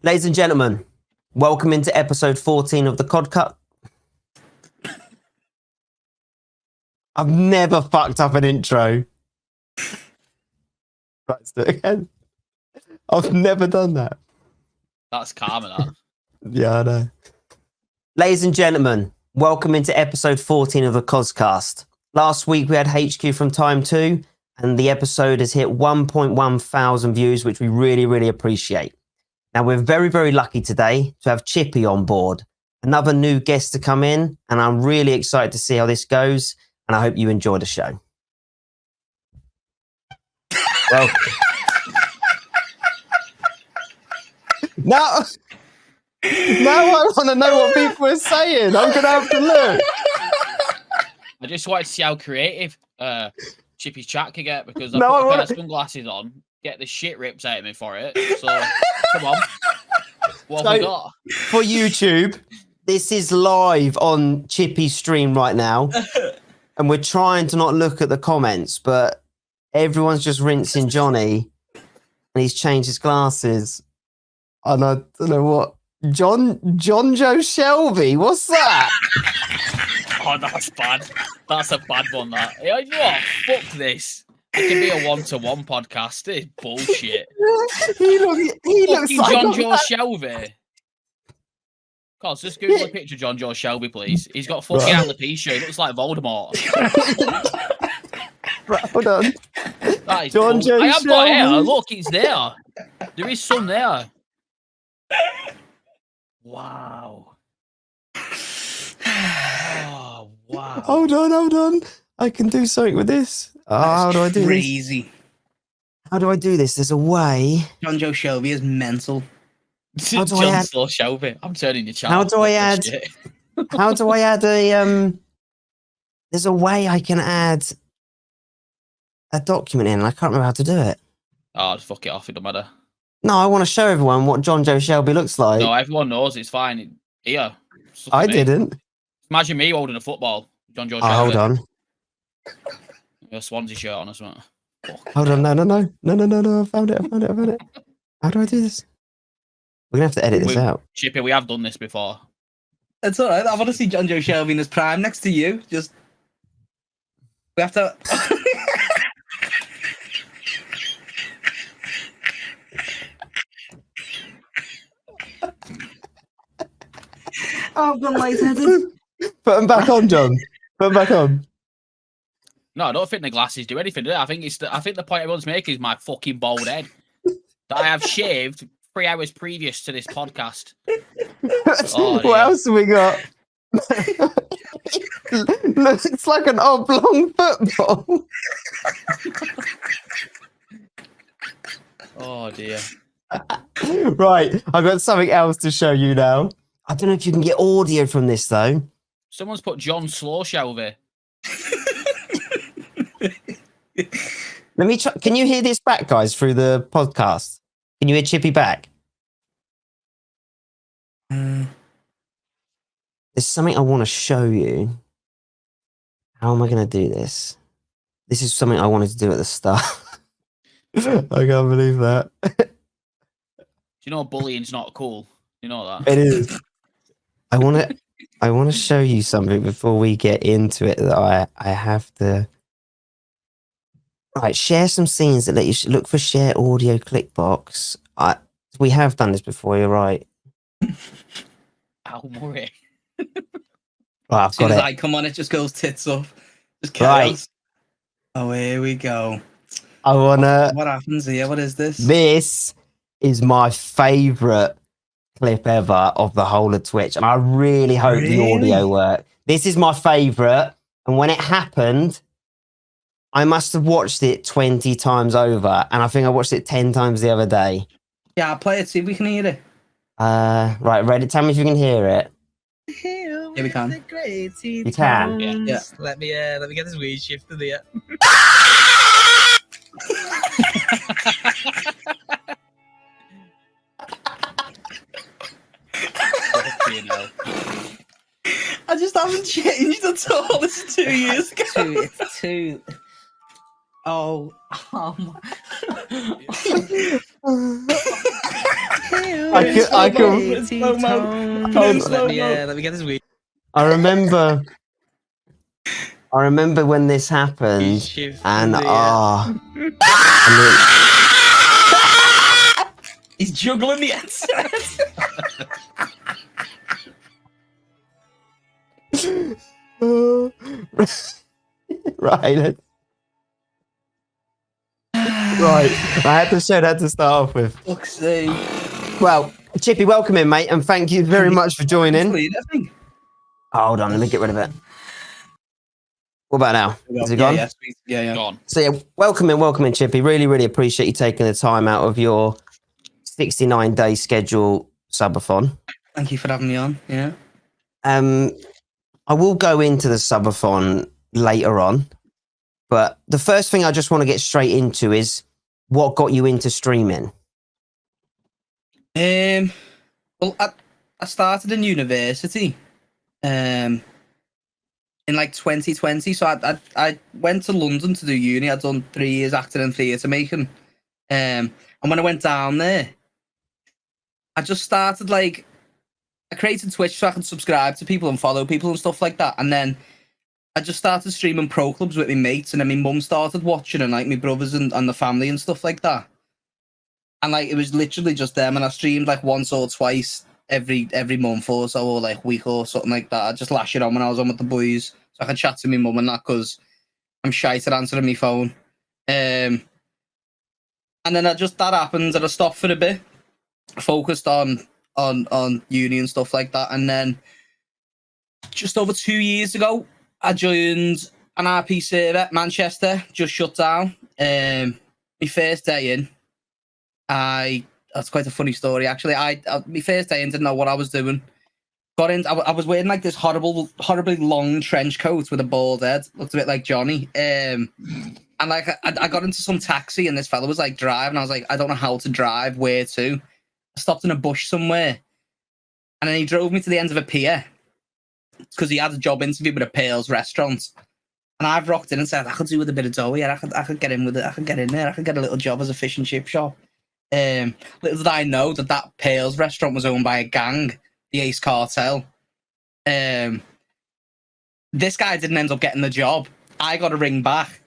Ladies and gentlemen, welcome into episode 14 of the Codcut. I've never fucked up an intro. Let's do it again. I've never done that. That's karma, that. Yeah, I know. Ladies and gentlemen, welcome into episode 14 of the Coscast. Last week we had HQ from Time 2, and the episode has hit 1.1 thousand views, which we really appreciate. Now, we're very lucky today to have Chippy on board, another new guest to come in, and I'm really excited to see how this goes, and I hope you enjoy the show. Well, now I want to know what people are saying. I'm going to have to look. I just wanted to see how creative Chippy's chat could get, because I No, put a pair of sunglasses on, get the shit ripped out of me for it. So, come on. What have we got? For YouTube, this is live on Chippy's stream right now. And we're trying to not look at the comments, but everyone's just rinsing Johnny. And he's changed his glasses. And I don't know what. John Joe Shelby, what's that? Oh, that's bad. That's a bad one, that. You know what? Fuck this. It can be a one-to-one podcast. It's bullshit. he looks like John Joe Shelby. God, just Google a picture of John Joe Shelby, please. He's got fucking alopecia. He looks like Voldemort. Right, hold on. That is John Joe I have got hair. Shelby. Look, it's there. There is some there. Wow. Oh, wow. Hold on. I can do something with this. Oh, how do I do this? Crazy. How do I do this? There's a way. John Joe Shelby is mental. How do I John add- Joe Shelby. I'm turning your channel. How do I add? How do I add a There's a way I can add a document in. I can't remember how to do it. Oh, just fuck it off. It don't matter. No, I want to show everyone what John Joe Shelby looks like. No, everyone knows it's fine. Here. Look I at me. didn't. Imagine me holding a football. John Joe Oh, Shelby. hold on. A Swansea shirt on or something. Hold on. No. I found it. How do I do this? We're going to have to edit this out. Chippy, we have done this before. It's all right. I want to see John Joe Shelby in his prime next to you. Just we have to. Oh, I've gone lightheaded. Put them back on, John. Put them back on. No, I don't think the glasses do anything, do they? I think the point everyone's making is my fucking bald head that I have shaved 3 hours previous to this podcast. Oh, what else have we got? Looks like an oblong football. Oh dear. Right, I've got something else to show you now. I don't know if you can get audio from this though. Someone's put John Slow Shelby. Let me try. Can you hear this back, guys, through the podcast? Can you hear Chippy back? There's something I want to show you. How am I going to do this? This is something I wanted to do at the start. I can't believe that. Do you know bullying's not cool? You know that? It is. I want to show you something before we get into it that I have to. Right, share some scenes that let you look for share audio click box. We have done this before. You're right. Al Murray. Right, I've As soon got as it. I come on, it just goes tits up. Just Right. chaos. Oh, here we go. I wanna. What happens here? What is this? This is my favorite clip ever of the whole of Twitch, and I really hope the audio Really? worked. This is my favorite, and when it happened, I must have watched it 20 times over, and I think I watched it 10 times the other day. Yeah, I'll play it. See if we can hear it. Right, ready? Tell me if you can hear it. Here we can. You can. Yeah. Let me get this weed shifted here. Fucking hell. I just haven't changed at all. This is 2 years ago. It's two. Oh, I can. Let me get this weed I remember when this happened, shift. and I He's juggling the answers. mean, right. Right, I had to show that to start off with. Fuck's sake. Well, Chippy, welcome in, mate, and thank you very much for joining. Hold on, let me get rid of it. What about now? Is it gone? Yeah, sweet. Yeah. Gone. So yeah, welcome in, Chippy. Really, really appreciate you taking the time out of your 69-day schedule subathon. Thank you for having me on. Yeah. I will go into the subathon later on, but the first thing I just want to get straight into is what got you into streaming. Well, I started in university, in like 2020. So I went to London to do uni. I'd done 3 years acting and theatre making. And when I went down there, I just started like, I created Twitch so I could subscribe to people and follow people and stuff like that. And then I just started streaming pro clubs with my mates, and then my mum started watching, and like my brothers and the family and stuff like that. And like it was literally just them, and I streamed like once or twice every month or so, or like week or something like that. I just lash it on when I was on with the boys, so I could chat to my mum and that, because I'm shy at answering my phone. And then that happened, and I stopped for a bit, focused on uni and stuff like that. And then just over 2 years ago, I joined an RP server. Manchester just shut down. My first day in, that's quite a funny story actually. My first day in, didn't know what I was doing. Got in, I was wearing like this horribly long trench coat with a bald head. Looked a bit like Johnny. And like I got into some taxi, and this fella was like driving. I was like, I don't know how to drive. Where to? I stopped in a bush somewhere, and then he drove me to the end of a pier, because he had a job interview with a Pales restaurant. And I've rocked in and said, I could do with a bit of dough. Yeah, I could get in with it. I could get in there. I could get a little job as a fish and chip shop. Little did I know that Pales restaurant was owned by a gang, the Ace Cartel. This guy didn't end up getting the job. I got a ring back.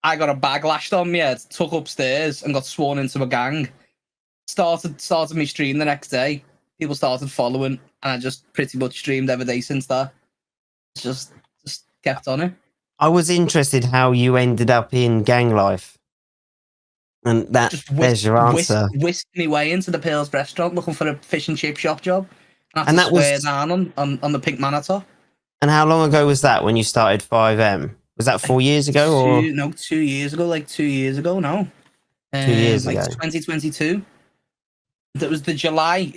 I got a bag lashed on me head, took upstairs, and got sworn into a gang. Started my stream the next day. People started following, and I just pretty much streamed every day since that. Just kept on it. I was interested how you ended up in gang life. And there's your answer. Whisked me way into the Pales restaurant looking for a fish and chip shop job. And that was down on the pink man top. And how long ago was that when you started 5M? Was that 4 years ago or 2 years ago? Like 2 years ago now. 2 years like ago. 2022. That was the July.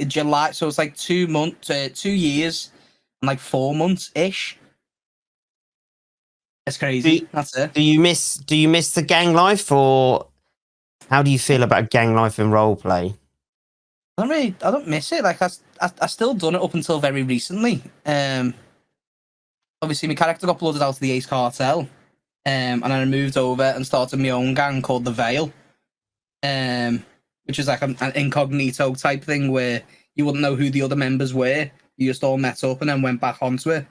So it's like 2 months, 2 years, and like 4 months ish. It's crazy. That's it. Do you miss the gang life, or how do you feel about gang life in roleplay? I don't miss it. Like I still done it up until very recently. Obviously my character got blooded out of the Ace Cartel. And then I moved over and started my own gang called the Veil. Which is like an incognito type thing where you wouldn't know who the other members were. You just all met up and then went back onto it.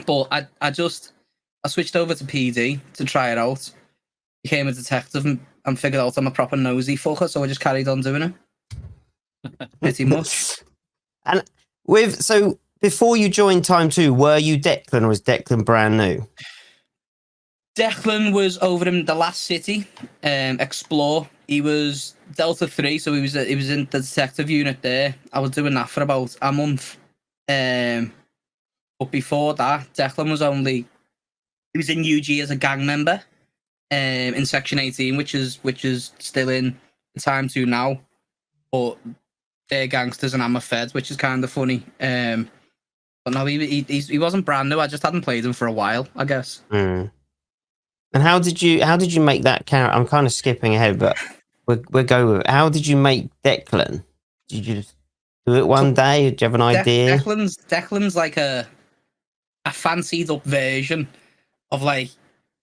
But I switched over to PD to try it out. Became a detective and figured out I'm a proper nosy fucker, so I just carried on doing it. Pretty much. And so before you joined Time 2, were you Declan, or was Declan brand new? Declan was over in the last city, Explore. He was Delta 3, so he was in the detective unit there. I was doing that for about a month. But before that, Declan was he was in UG as a gang member, in Section 18, which is still in Time 2 now. But they're gangsters and I'm a fed, which is kind of funny. But no, he wasn't brand new. I just hadn't played him for a while, I guess. Mm. And how did you make that character? I'm kind of skipping ahead, but we'll go with it. How did you make Declan? Did you just do it one day? Did you have an idea? Declan's like a fancied up version of like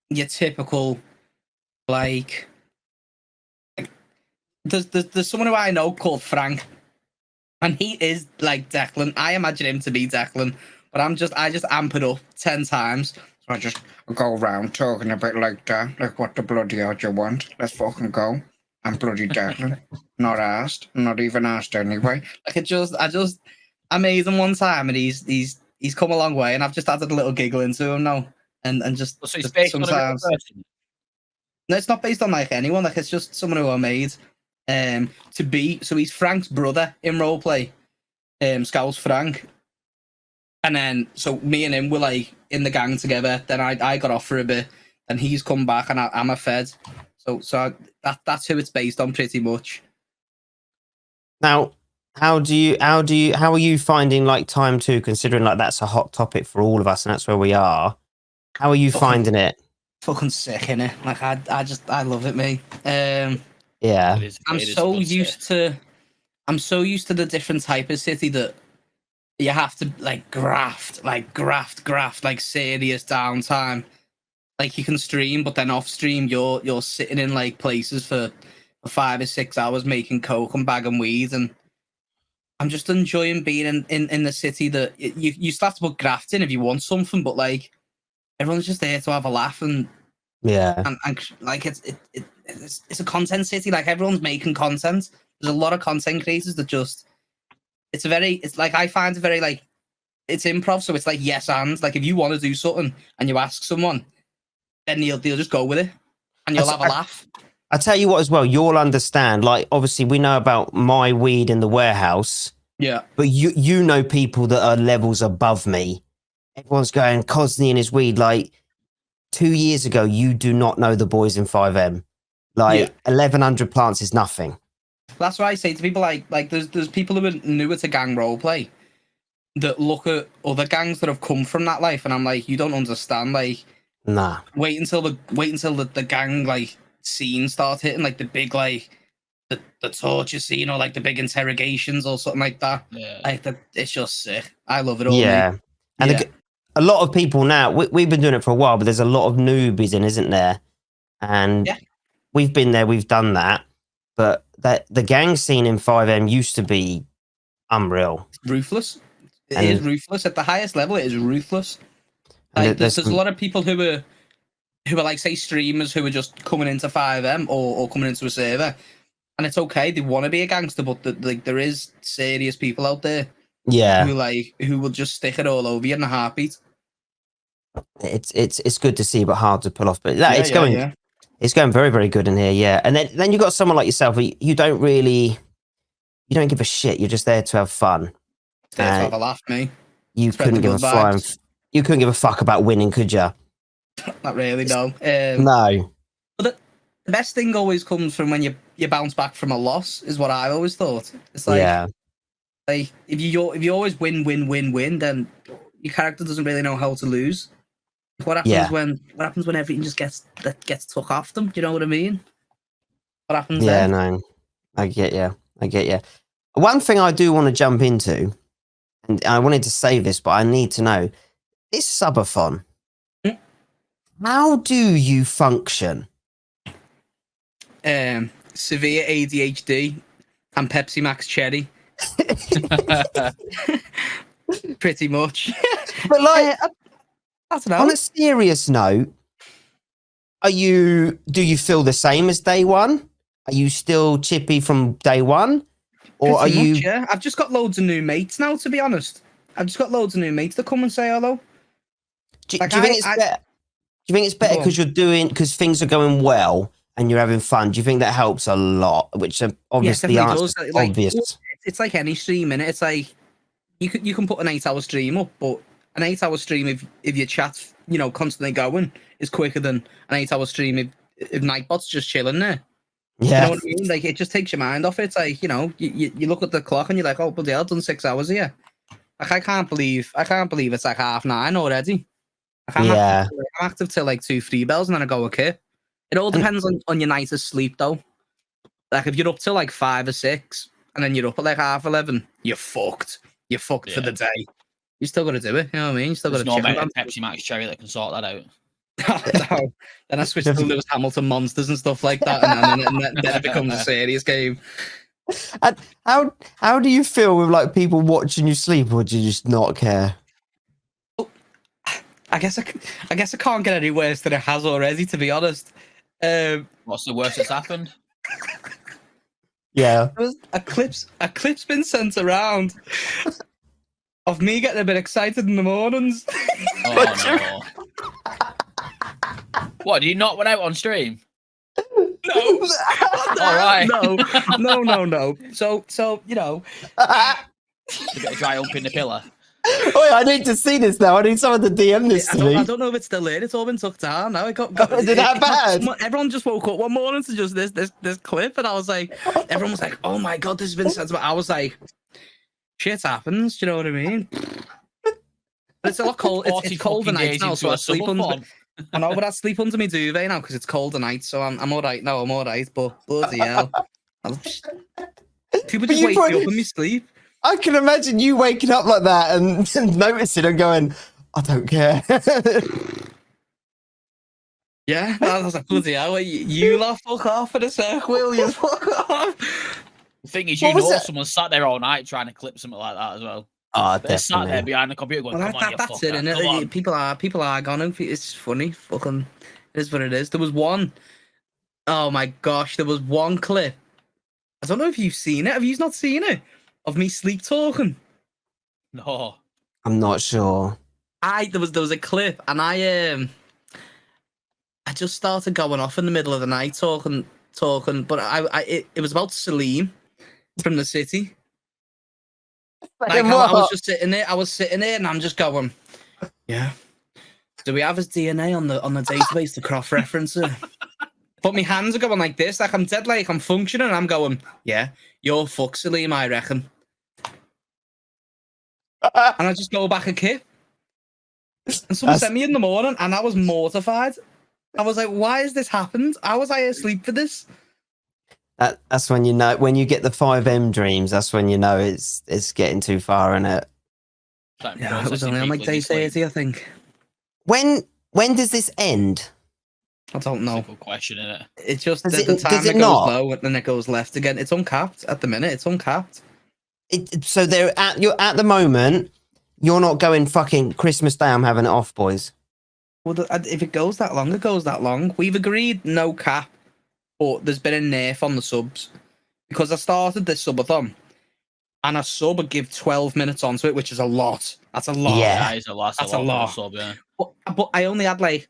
your typical like there's someone who I know called Frank, and he is like Declan. I imagine him to be Declan, but I just amp it up 10 times. So I just go around talking a bit like that, like what the bloody hell do you want? Let's fucking go. I'm bloody Declan. Not asked. Not even asked anyway. Like I made him one time, and he's come a long way, and I've just added a little giggle into him now, and just, So it's just based on a real sometimes. person. No, it's not based on like anyone. Like it's just someone who I made. To be so he's Frank's brother in roleplay. Scout's Frank, and then so me and him were like in the gang together. Then I got off for a bit, and he's come back, and I'm a Fed. So that's who it's based on pretty much. Now, how are you finding like time 2, considering like that's a hot topic for all of us and that's where we are? How are you finding it? Fucking sick, innit? Like I love it, me. Yeah. I'm so used to the different type of city that you have to like graft, like serious downtime. Like you can stream, but then off stream you're sitting in like places for 5 or 6 hours making coke and bagging weed, and I'm just enjoying being in the city that you still have to put graft in if you want something, but like everyone's just there to have a laugh and like it's a content city. Like everyone's making content. There's a lot of content creators that just it's like I find it very like it's improv, so it's like yes and like if you want to do something and you ask someone, then they'll just go with it and you'll have a laugh. I tell you what as well, you'll understand, like obviously we know about my weed in the warehouse. Yeah. But you know people that are levels above me. Everyone's going, Cosney and his weed. Like 2 years ago, you do not know the boys in 5M. Like 1,100 plants is nothing. That's why I say to people like there's people who are newer to gang roleplay that look at other gangs that have come from that life, and I'm like, you don't understand. Like, nah. Wait until the gang like scene start hitting, like the big like the torture scene or like the big interrogations or something like that. Yeah. Like it's just sick. I love it all. Yeah. Mate. And a lot of people now, we've been doing it for a while, but there's a lot of newbies in, isn't there? And we've been there, we've done that. But the gang scene in 5M used to be unreal. Ruthless. It is ruthless. At the highest level, it is ruthless. Like, there's a lot of people who are like, say, streamers who are just coming into 5M or coming into a server. And it's okay, they want to be a gangster, but there is serious people out there. Yeah. Who will just stick it all over you in a heartbeat. It's good to see, but hard to pull off. But it's going very, very good in here, yeah. And then you got someone like yourself, you don't give a shit. You're just there to have fun. There to have a laugh, me. You couldn't give a fuck about winning, could you? Not really, no. No. But the best thing always comes from when you bounce back from a loss, is what I always thought. It's like, like if you always win, then your character doesn't really know how to lose. What happens when everything just gets took off them? Do you know what I mean? What happens then? No. I get you. One thing I do want to jump into, and I wanted to say this, but I need to know, this subathon, how do you function? Severe ADHD and Pepsi Max Cherry. Pretty much. But like, I don't know. On a serious note, do you feel the same as day one? Are you still chippy from day one? Or Pretty are you? Much, yeah. I've just got loads of new mates now, to be honest. I've just got loads of new mates that come and say hello. Do you think it's better? Do you think it's better because things are going well and you're having fun? Do you think that helps a lot? Which obviously the answer is obvious. It's like any stream, innit? It's like you can put an 8-hour stream up, but an 8-hour stream if your chat's constantly going is quicker than an 8-hour stream if Nightbot's just chilling there. Yeah. You know what I mean? Like, it just takes your mind off it. It's like, you look at the clock and you're like, oh, bloody hell, I've done 6 hours here. Like, I can't believe it's like 9:30 already. Like, I'm active till like 2-3 bells and then I go, okay. It all depends on your night of sleep, though. Like, if you're up till like 5 or 6 and then you're up at like 11:30, you're fucked. You're fucked for the day. You still got to do it. You know what I mean? You still got to check. There's no Pepsi Max Cherry that can sort that out. No. Then I switched to Lewis Hamilton monsters and stuff like that, and then it becomes a serious game. And how do you feel with like people watching you sleep, or do you just not care? I guess I can't get any worse than it has already, to be honest. What's the worst that's happened? Yeah. There was a clip's been sent around of me getting a bit excited in the mornings. Oh, no. What, do you not went out on stream? No. All right. No. So you know. You got to dry up in the pillar. Oh, I need to see this now. I need someone to DM this to me. I don't know if it's still there. It's all been took down now. Is it that bad? Everyone just woke up one morning to just this clip, and I was like, everyone was like, "Oh my god, this has been sent." I was like, "Shit happens." Do you know what I mean? But it's a lot cold. It's colder nights now, so I sleep under. I know, but I sleep under my duvet now because it's colder nights. So I'm all right now. I'm all right. But bloody hell, people just wake me up in my sleep. I can imagine you waking up like that and noticing and going, I don't care. Yeah, I was like, bloody hell, you lot fuck off for a sec, will you? Fuck off. The thing is, you know, someone sat there all night trying to clip something like that as well. Oh, They're sat there behind the computer going, come on, you that's fucker. it, innit? People are gone. It's funny. Fucking, it is what it is. There was one. Oh my gosh, there was one clip. I don't know if you've seen it. Have you not seen it? Of me sleep talking. No. I'm not sure. There was a clip, and I just started going off in the middle of the night talking, but it was about Salim from the city. Like, I was just sitting there. I was sitting there, and I'm just going, yeah. Do we have his DNA on the database to cross-reference it? But my hands are going like this, like I'm dead, like I'm functioning. And I'm going, yeah, you're fuck Salim, I reckon. And I just go back a kip. And someone sent me in the morning, and I was mortified. I was like, why has this happened? How was I asleep for this? That's when you know, when you get the 5M dreams, that's when you know it's getting too far, isn't it? Yeah, it was only on like day 30, I think. When does this end? I don't know. That's a good question, isn't it? It's just the time it goes low and then it goes left again. It's uncapped at the minute. It's uncapped. So you're at the moment, you're not going fucking Christmas Day, I'm having it off, boys. Well, if it goes that long, it goes that long. We've agreed no cap, but there's been a nerf on the subs because I started this subathon, and a sub would give 12 minutes onto it, which is a lot. That's a lot. Yeah, that is a lot. That's a lot. Sub, yeah. But I only had like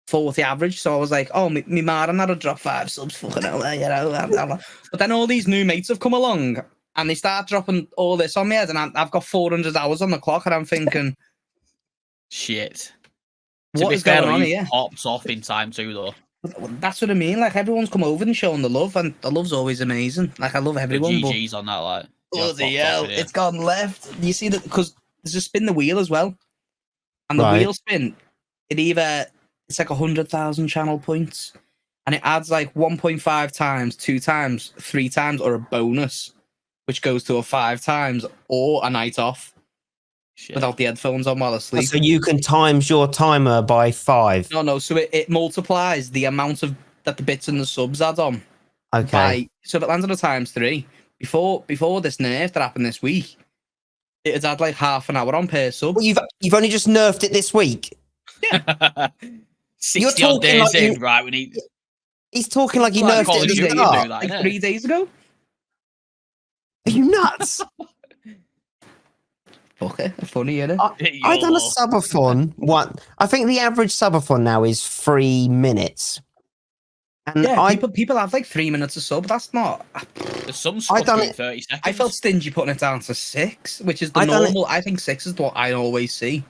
40 average, so I was like, oh, me Maran had to drop 5 subs, fucking hell, you know. But then all these new mates have come along, and they start dropping all this on me head, and I've got 400 hours on the clock, and I'm thinking, shit. What is going on here? Pops off in time too, though. That's what I mean. Like, everyone's come over and shown the love, and the love's always amazing. Like, I love everyone. The GG's on that, like. Bloody hell, it's gone left. You see that because there's a spin the wheel as well, and the wheel spin. It's like 100,000 channel points, and it adds like 1.5 times, 2 times, 3 times, or a bonus, which goes to a 5 times or a night off. Shit. Without the headphones on while asleep. So you can times your timer by 5. No. So it multiplies the amount of that the bits and the subs add on. Okay. So if it lands on a times 3, before this nerf that happened this week, it had like half an hour on per sub. Well, you've only just nerfed it this week. Yeah. 60 odd days in, right? We need. He's talking like he nerfed it like 3 days ago. Are you nuts? Okay, funny, isn't it? I done a subathon. I think the average subathon now is 3 minutes. And yeah, people have like 3 minutes a sub. That's not. There's some stuff 30 seconds. I felt stingy putting it down to 6, which is the normal. I think 6 is what I always see.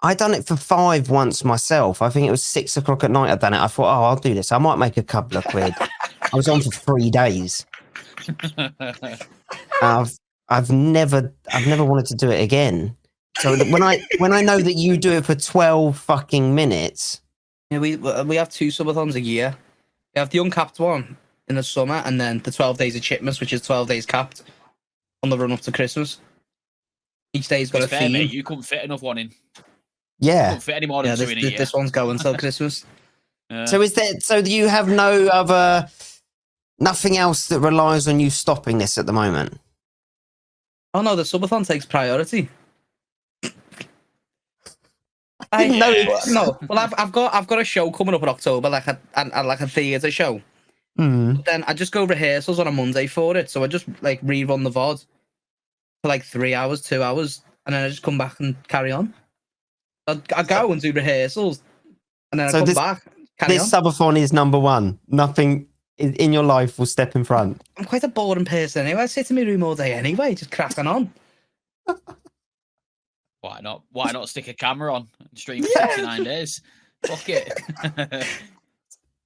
I done it for 5 once myself. I think it was 6 o'clock at night. I done it. I thought, I'll do this. I might make a couple of quid. I was on for 3 days. I've never wanted to do it again. So when I know that you do it for 12 fucking minutes. Yeah, we have 2 subathons a year. We have the uncapped one in the summer, and then the 12 days of Chipmas, which is 12 days capped on the run up to Christmas. Each day's got a theme. Mate, you couldn't fit enough one in. Yeah. Don't fit any more than Yeah, two in a year. this one's going till Christmas. So is there? So do you have no other, nothing else that relies on you stopping this at the moment? Oh no, the subathon takes priority. didn't know it. No, well, I've got a show coming up in October, like a theatre show. Hmm. But then I just go rehearsals on a Monday for it, so I just like rerun the VOD for like 3 hours, 2 hours, and then I just come back and carry on. I go and do rehearsals, and then I So come this- back, carry This on. subathon is number one. Nothing in your life will step in front. I'm quite a boring person anyway. I sit in my room all day anyway, just cracking on. Why not? Why not stick a camera on and stream for 69 days? Fuck it.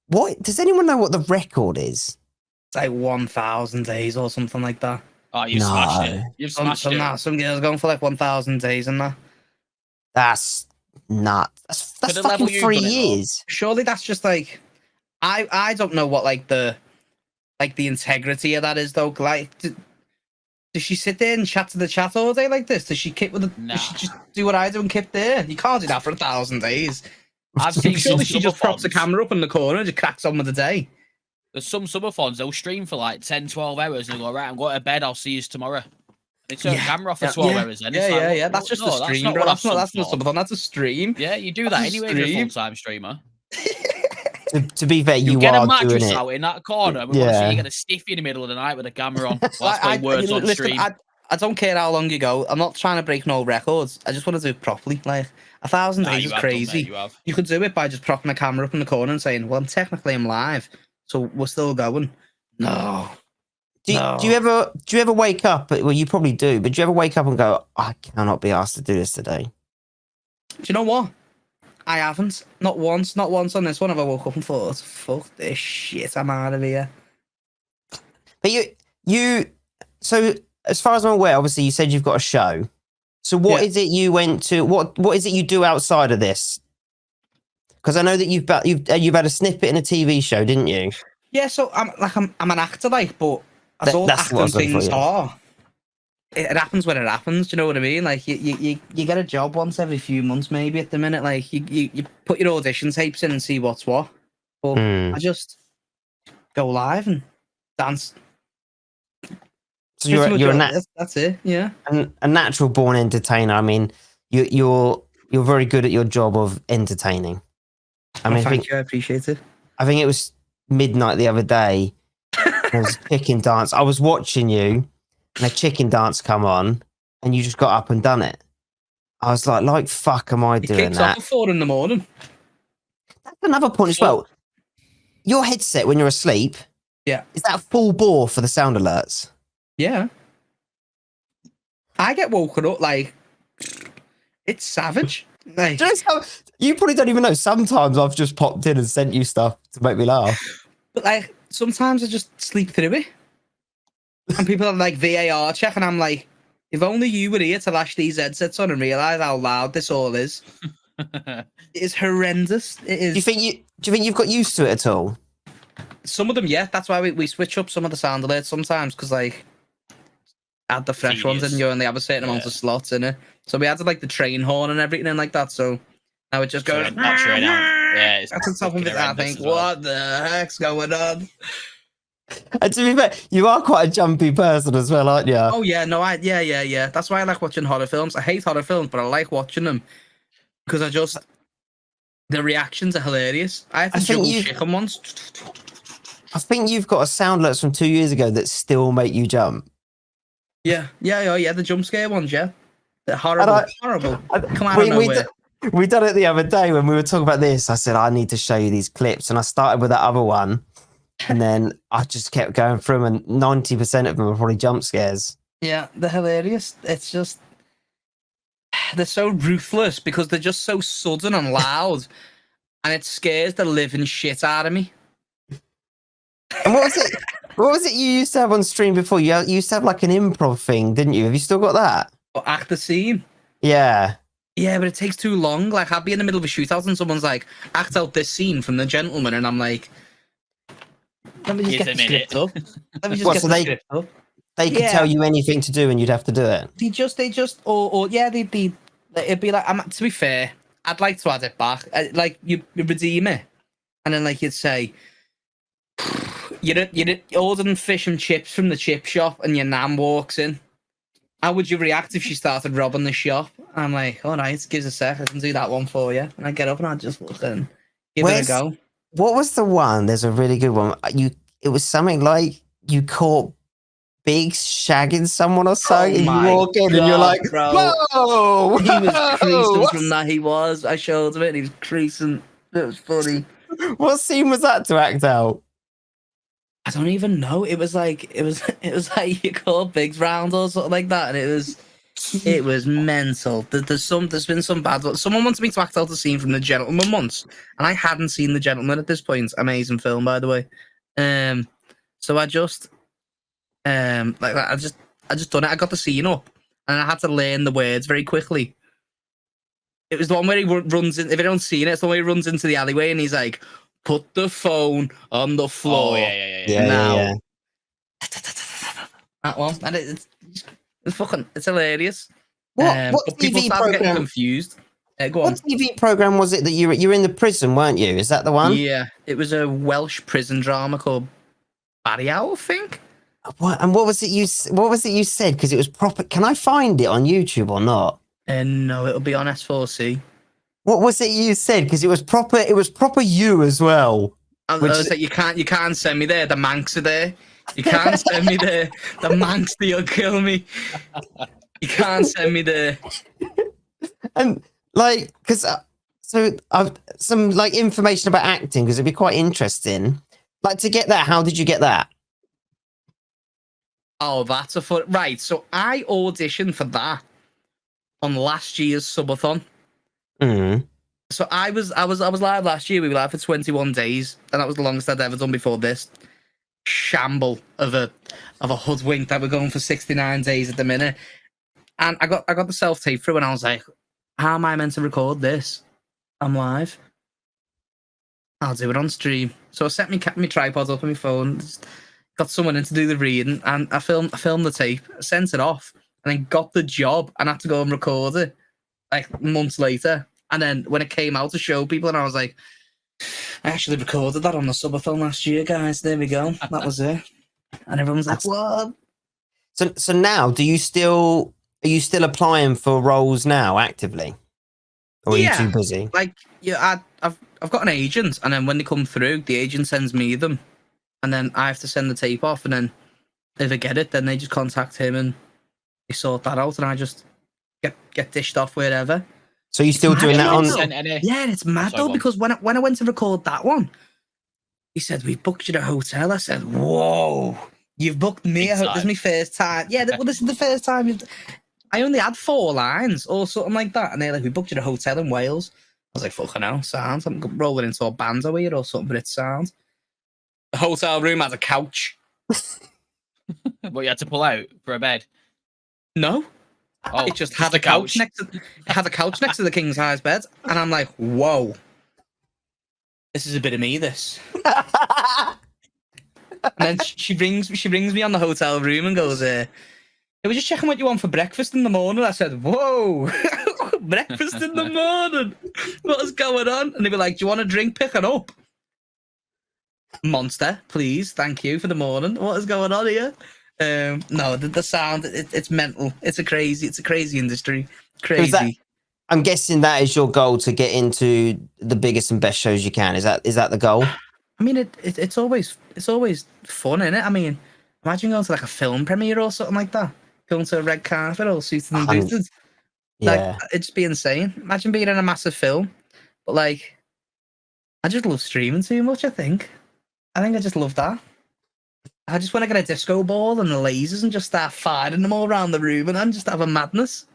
What does anyone know what the record is? It's like 1,000 days or something like that. Oh, you've No. smashed it. You've smashed it. Some girls going for like 1,000 days and that. That's nuts. That's the fucking level you've 3 done it, though. years. Surely that's just like, I don't know what like the integrity of that is though. Like, does she sit there and chat to the chat all day like this? Does she keep with the? Nah. Does she just do what I do and keep there? You can't do that for 1,000 days. I've seen Surely some she just props the subathons. camera up in the corner and just cracks on with the day. There's some subathons, they'll stream for like 10, 12 hours and they'll go, right, I'm going to bed, I'll see you tomorrow. They turn the camera off for 12 hours then. It's like, That's just a stream, not bro. what That's I've not the subbed for. subathon. That's a stream. Yeah, you do that That's a anyway if you're a stream. full-time streamer. To be fair, You you get a are doing mattress it. out in that corner. We want to see Yeah. you get a stiffy in the middle of the night with a camera on. Whilst playing words on listen, stream. I don't care how long you go. I'm not trying to break no records. I just want to do it properly. Like 1,000 Nah, days you is have done, crazy. mate, you have. You could do it by just propping a camera up in the corner and saying, "Well, I'm live, so we're still going." No. Do you ever wake up? Well, you probably do, but do you ever wake up and go, I cannot be asked to do this today? Do you know what? I haven't. Not once on this one have I woke up and thought, fuck this shit, I'm out of here. But so as far as I'm aware, obviously you said you've got a show. So what is it you went to? What is it you do outside of this? Because I know that you've had a snippet in a TV show, didn't you? Yeah, so I'm an actor, like, but as all That's what I acting was looking for, things yeah. are, it happens when it happens. Do you know what I mean? Like you get a job once every few months, maybe at the minute. Like you put your audition tapes in and see what's what. But Hmm. I just go live and dance. So you're That's it. Yeah. a natural born entertainer. I mean, you're very good at your job of entertaining. I mean, Thank you. I appreciate it. I think it was midnight the other day. There was a chicken dance. I was watching you, and a chicken dance come on, and you just got up and done it. I was like fuck, am I It doing kicks that? off at 4 in the morning. That's another point as well. Your headset when you're asleep, Yeah. is that full bore for the sound alerts? Yeah. I get woken up like it's savage. Like, Do you know you probably don't even know. Sometimes I've just popped in and sent you stuff to make me laugh. but like sometimes I just sleep through it. And people are like VAR check, and I'm like, if only you were here to lash these headsets on and realise how loud this all is. It is horrendous. It is. Do you think you've got used to it at all? Some of them, yeah. That's why we switch up some of the sound alerts sometimes, because like add the fresh ones in, you only have a certain amount of slots in it. So we added like the train horn and everything in like that. So now it just goes. Yeah, it's That's the top of it. I horrendous think, as well. what the heck's going on? And to be fair, you are quite a jumpy person as well, aren't you? Oh yeah, no, yeah. That's why I like watching horror films. I hate horror films, but I like watching them because the reactions are hilarious. I had to juggle chicken once. I think you've got a sound alerts from 2 years ago that still make you jump. Yeah. The jump scare ones, yeah. They're horrible. Horrible. Come out of nowhere. We done it the other day when we were talking about this. I said, I need to show you these clips. And I started with that other one. And then I just kept going through them. And 90% of them are probably jump scares. Yeah, they're hilarious. It's just... They're so ruthless because they're just so sudden and loud. And it scares the living shit out of me. And what was it you used to have on stream before? You used to have like an improv thing, didn't you? Have you still got that? Or act the scene. Yeah. Yeah, but it takes too long. Like, I'll be in the middle of a shootout and someone's like, act out this scene from The Gentleman. And I'm like, let me just get the script up. Let me just get the script up. They could tell you anything to do and you'd have to do it. It'd be like, to be fair, I'd like to add it back. Like you redeem it, and then like you'd say, you're ordering fish and chips from the chip shop, and your nan walks in. How would you react if she started robbing the shop? I'm like, all right, give us a sec. I can do that one for you. And I get up and I just look and give it a go. What was the one? There's a really good one. It was something like you caught Biggs shagging someone or something. Oh and you walk in and you're like, bro. whoa! He was creasing from that. He was. I showed him it. And he was creasing. It was funny. What scene was that to act out? I don't even know. It was like like you called Biggs round or something like that, and it was mental. There's been some bad ones. Someone wanted me to act out a scene from The Gentleman once, and I hadn't seen The Gentleman at this point. Amazing film, by the way. So I just I just done it. I got the scene up, and I had to learn the words very quickly. It was the one where he runs in. If anyone's seen it, it's the one where he runs into the alleyway, and he's like, "Put the phone on the floor." Oh, yeah. Now. That one, and it's hilarious. What but people TV start getting program? confused. Go on. What TV program was it that you were in the prison, weren't you? Is that the one? Yeah, it was a Welsh prison drama called Barry Owl, I think. What was it you said? Because it was proper. Can I find it on YouTube or not? No, it'll be on S4C. What was it you said? Because it was proper. It was proper you as well. I was like, you can't send me there. The Manx are there. You can't send me there. The Manx, they'll kill me. You can't send me there. And like, because so I've some like information about acting because it'd be quite interesting. Like to get that, how did you get that? Oh, that's a fun. Right, so I auditioned for that on last year's subathon. Mm. So I was live last year. We were live for 21 days, and that was the longest I'd ever done before this shamble of a hoodwink that we're going for 69 days at the minute. And I got the self tape through, and I was like, "How am I meant to record this? I'm live. I'll do it on stream." So I set my tripod up on my phone, got someone in to do the reading, and I filmed the tape, sent it off, and then got the job and had to go and record it like months later. And then when it came out to show people, and I was like, I actually recorded that on the subathon last year, guys. There we go. That was it. And everyone's like, what? So now, are you still applying for roles now actively, or are you too busy? Like, yeah, I've got an agent, and then when they come through, the agent sends me them, and then I have to send the tape off, and then if I get it, then they just contact him and they sort that out, and I just get dished off wherever. So you're still doing that on? Yeah, it's mad though, because when I went to record that one, he said, "We've booked you a hotel." I said, "Whoa, you've booked me a hotel? This is my first time." Yeah, well, this is the first time. I only had 4 lines or something like that, and they're like, "We booked you a hotel in Wales." I was like, "Fucking hell, sounds. I'm rolling into a banter here or something," but it sounds. The hotel room has a couch. But you had to pull out for a bed. No. Oh, it just had a couch next to the king size bed, and I'm like, whoa, this is a bit of me. This. And then she brings me on the hotel room and goes, "We're just checking what you want for breakfast in the morning." I said, "Whoa, breakfast in the morning? What is going on?" And they were like, "Do you want a drink? Pick it up." Monster, please, thank you for the morning. What is going on here? No, the sound, it's mental. It's a crazy industry. Crazy. I'm guessing that is your goal, to get into the biggest and best shows you can. Is that the goal? I mean, it's always fun, isn't it? I mean, imagine going to like a film premiere or something like that. Going to a red carpet all suited and booted. Yeah. Like, it'd just be insane. Imagine being in a massive film. But like, I just love streaming too much, I think I just love that. I just want to get a disco ball and the lasers and just start firing them all around the room and just have a madness.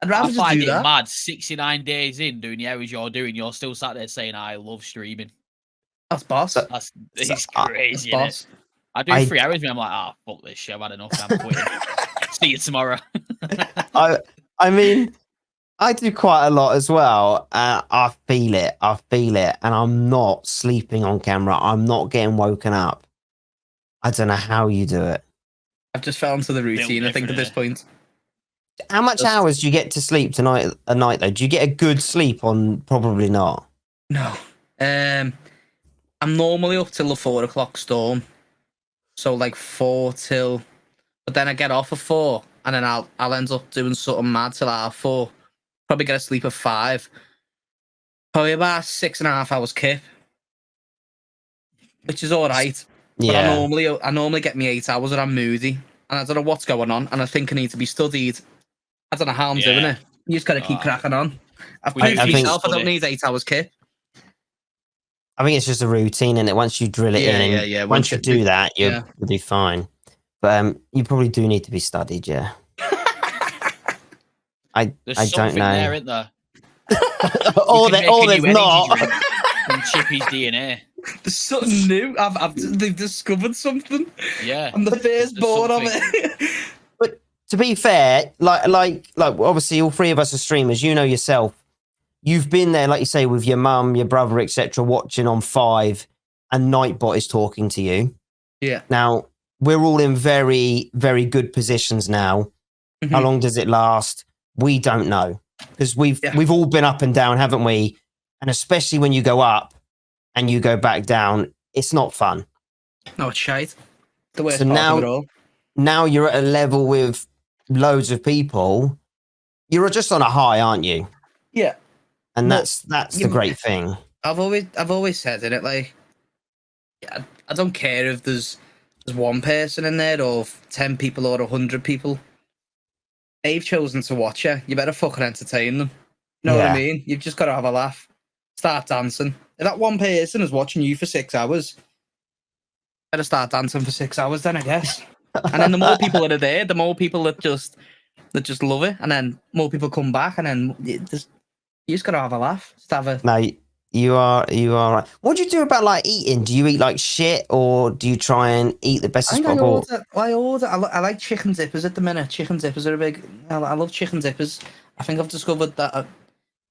I'd rather just find do that. Mad 69 days in doing the hours you're doing, you're still sat there saying, "I love streaming." That's boss. It's crazy. Boss. I do 3 hours, and I'm like, fuck this shit. I've had enough. I'm quitting. See you tomorrow. I mean, I do quite a lot as well. I feel it, and I'm not sleeping on camera. I'm not getting woken up. I don't know how you do it. I've just fell into the routine, I think, at this point. How much Just- hours do you get to sleep tonight? A night though? Do you get a good sleep on? Probably not. No. I'm normally up till the 4 o'clock storm. So like 4 till, but then I get off at 4, and then I'll end up doing something mad till 4:30. Probably get a sleep at 5. Probably about 6.5 hours kip, which is all right. But I normally get me 8 hours, and I'm moody, and I don't know what's going on, and I think I need to be studied. I don't know how I'm doing it. You just got to keep cracking on. I've We proved I to think- myself I don't need 8 hours kip. I think it's just a routine, and once you drill it in, and once you do that, you'll be fine. But you probably do need to be studied, yeah. I There's don't something know. there, isn't there? or We could there's make a new not. energy drink from Chippy's DNA. There's something new. They've discovered something. Yeah. I'm the first There's born of something. it. But to be fair, like obviously all three of us are streamers. You know yourself. You've been there, like you say, with your mum, your brother, etc., watching on 5, and Nightbot is talking to you. Yeah. Now we're all in very, very good positions now. Mm-hmm. How long does it last? We don't know, because we've all been up and down, haven't we? And especially when you go up and you go back down, it's not fun. No, it's shite. The worst So part now- of it all. Now you're at a level with loads of people. You're just on a high, aren't you? Yeah. And Well, that's the great thing. I've always said in it, like, I don't care if there's one person in there or 10 people or 100 people. They've chosen to watch you. You better fucking entertain them. You know what I mean? You've just got to have a laugh. Start dancing. If that one person is watching you for 6 hours, better start dancing for 6 hours then, I guess. And then the more people that are there, the more people that just love it, and then more people come back, and then you just gotta have a laugh. Just have a. No, you are right. What do you do about like eating? Do you eat like shit, or do you try and eat the best I as think I possible? I like chicken dippers at the minute. Chicken dippers are a big. I love chicken dippers. I think I've discovered that.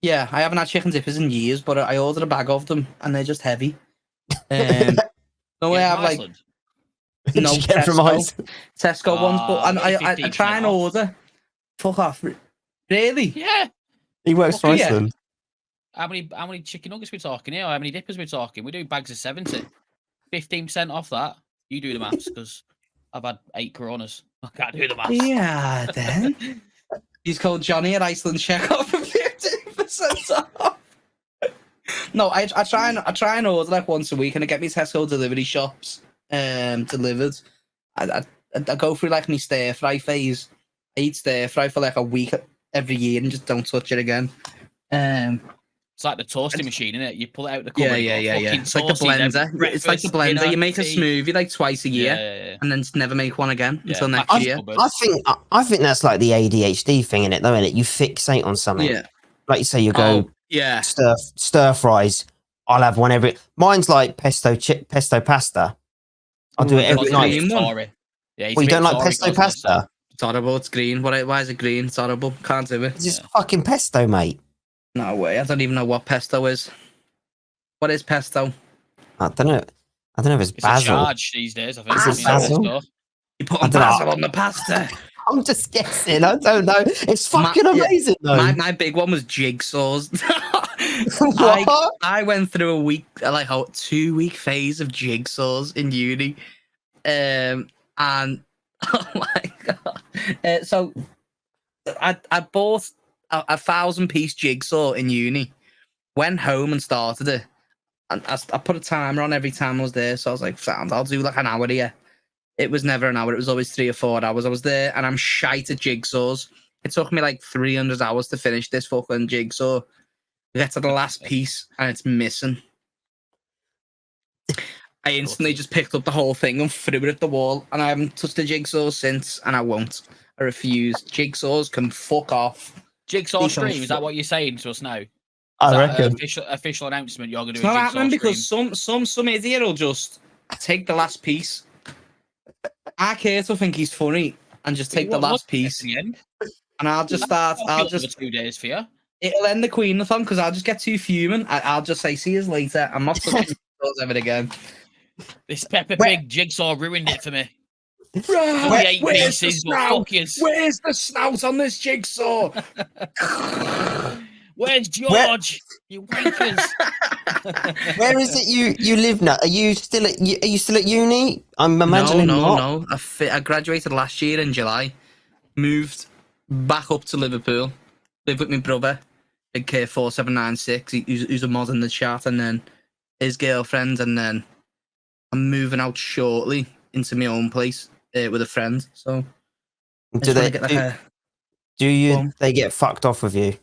I haven't had chicken dippers in years, but I ordered a bag of them, and they're just heavy. No way I have like. No, Did you get it from Iceland? Tesco ones, but I 15% try and off. order. Fuck off. Really? Yeah. He works for Okay, yeah. Iceland. How many chicken nuggets we talking here? How many dippers we talking? We do bags of 70. 15% off that. You do the maths, because I've had 8 Coronas. I can't do the maths. Yeah, then. He's called Johnny at Iceland. Check out for 15% off. No, I try and order like once a week, and I get me Tesco delivery shops delivered. I go through like my stir fry phase. I eat stir fry for like a week every year and just don't touch it again. It's like the toasting machine, isn't it? You pull it out the cupboard. Yeah. It's like the toasties every blender. It's like the breakfast, blender. dinner, You make a tea. smoothie like twice a year, Yeah. and then just never make one again Yeah, until next Max year. cupboard. I think that's like the ADHD thing in it, though, isn't it? You fixate on something. Yeah. Like you say, you go Oh, yeah. stir fries. I'll have one every. Mine's like pesto pasta. I'll do it every What's night. the green one? Tory. Yeah, he's Well, a you bit don't like Tory, pesto wasn't he? pasta? It's horrible. It's green. Why is it green? It's horrible. Can't do it. It's just fucking pesto, mate. No way. I don't even know what pesto is. What is pesto? I don't know. I don't know if it's It's a basil. charge these days, I think. Is it You know, basil? stuff. You put I on don't know. basil on the pasta. I'm just guessing. I don't know. It's fucking yeah, amazing, though. My big one was jigsaws. What? I went through a week, like a 2-week phase of jigsaws in uni, and oh my god! So I bought a 1,000-piece jigsaw in uni. Went home and started it. And I put a timer on every time I was there, so I was like, "Sound, I'll do like an hour here." It was never an hour; it was always 3 or 4 hours. I was there, and I'm shite at jigsaws. It took me like 300 hours to finish this fucking jigsaw. Get to the last piece, and it's missing. I instantly just picked up the whole thing and threw it at the wall, and I haven't touched a jigsaw since, and I won't. I refuse. Jigsaws can fuck off. Jigsaw They can stream, is that what you're saying to us now? Is I that an reckon. official announcement you're going to It's do a not jigsaw happening stream? because some idiot will just take the last piece. Kate will think he's funny and just take the What- last what's piece, the end? and I'll just start. I'll Over just. 2 days for you. It'll end the Queen-a-thon because I'll just get too fuming. I'll just say, "See you later." I'm not touching jigsaws ever again. This Peppa Wait. Pig jigsaw ruined it for me. only 8 pieces, but fuck yes. Where's the snout on this jigsaw? Where's George? You wankers. Where is it you live now? Are you still at uni? I'm imagining No. I graduated last year in July. Moved back up to Liverpool. Live with my brother, Big K4796, who's a mod in the chat, and then his girlfriend, and then I'm moving out shortly into my own place with a friend. So Do they get fucked off with you?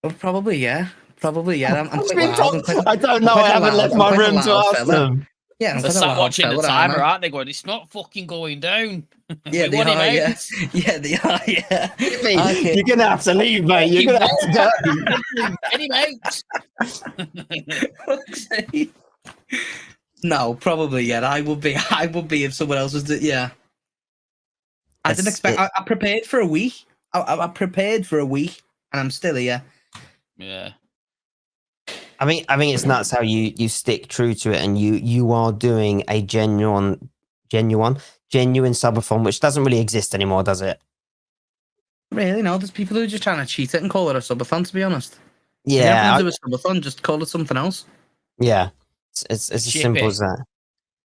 Oh, probably yeah. I'm quite loud. I don't know. I haven't left my room to ask them. Yeah, They're sat watching the timer, aren't they? Going, it's not fucking going down. Yeah, they are. Yeah, they are. Yeah. You're gonna have to leave, mate. You're gonna have to go. Any mates? No, probably yeah. I would be if someone else was. Yeah. I didn't expect. I prepared for a week. I prepared for a week, and I'm still here. Yeah. I mean, it's nuts how you stick true to it, and you are doing a genuine subathon, which doesn't really exist anymore, does it? Really? No, there's people who are just trying to cheat it and call it a subathon. To be honest, yeah, do a subathon, just call it something else. Yeah, it's as simple as that.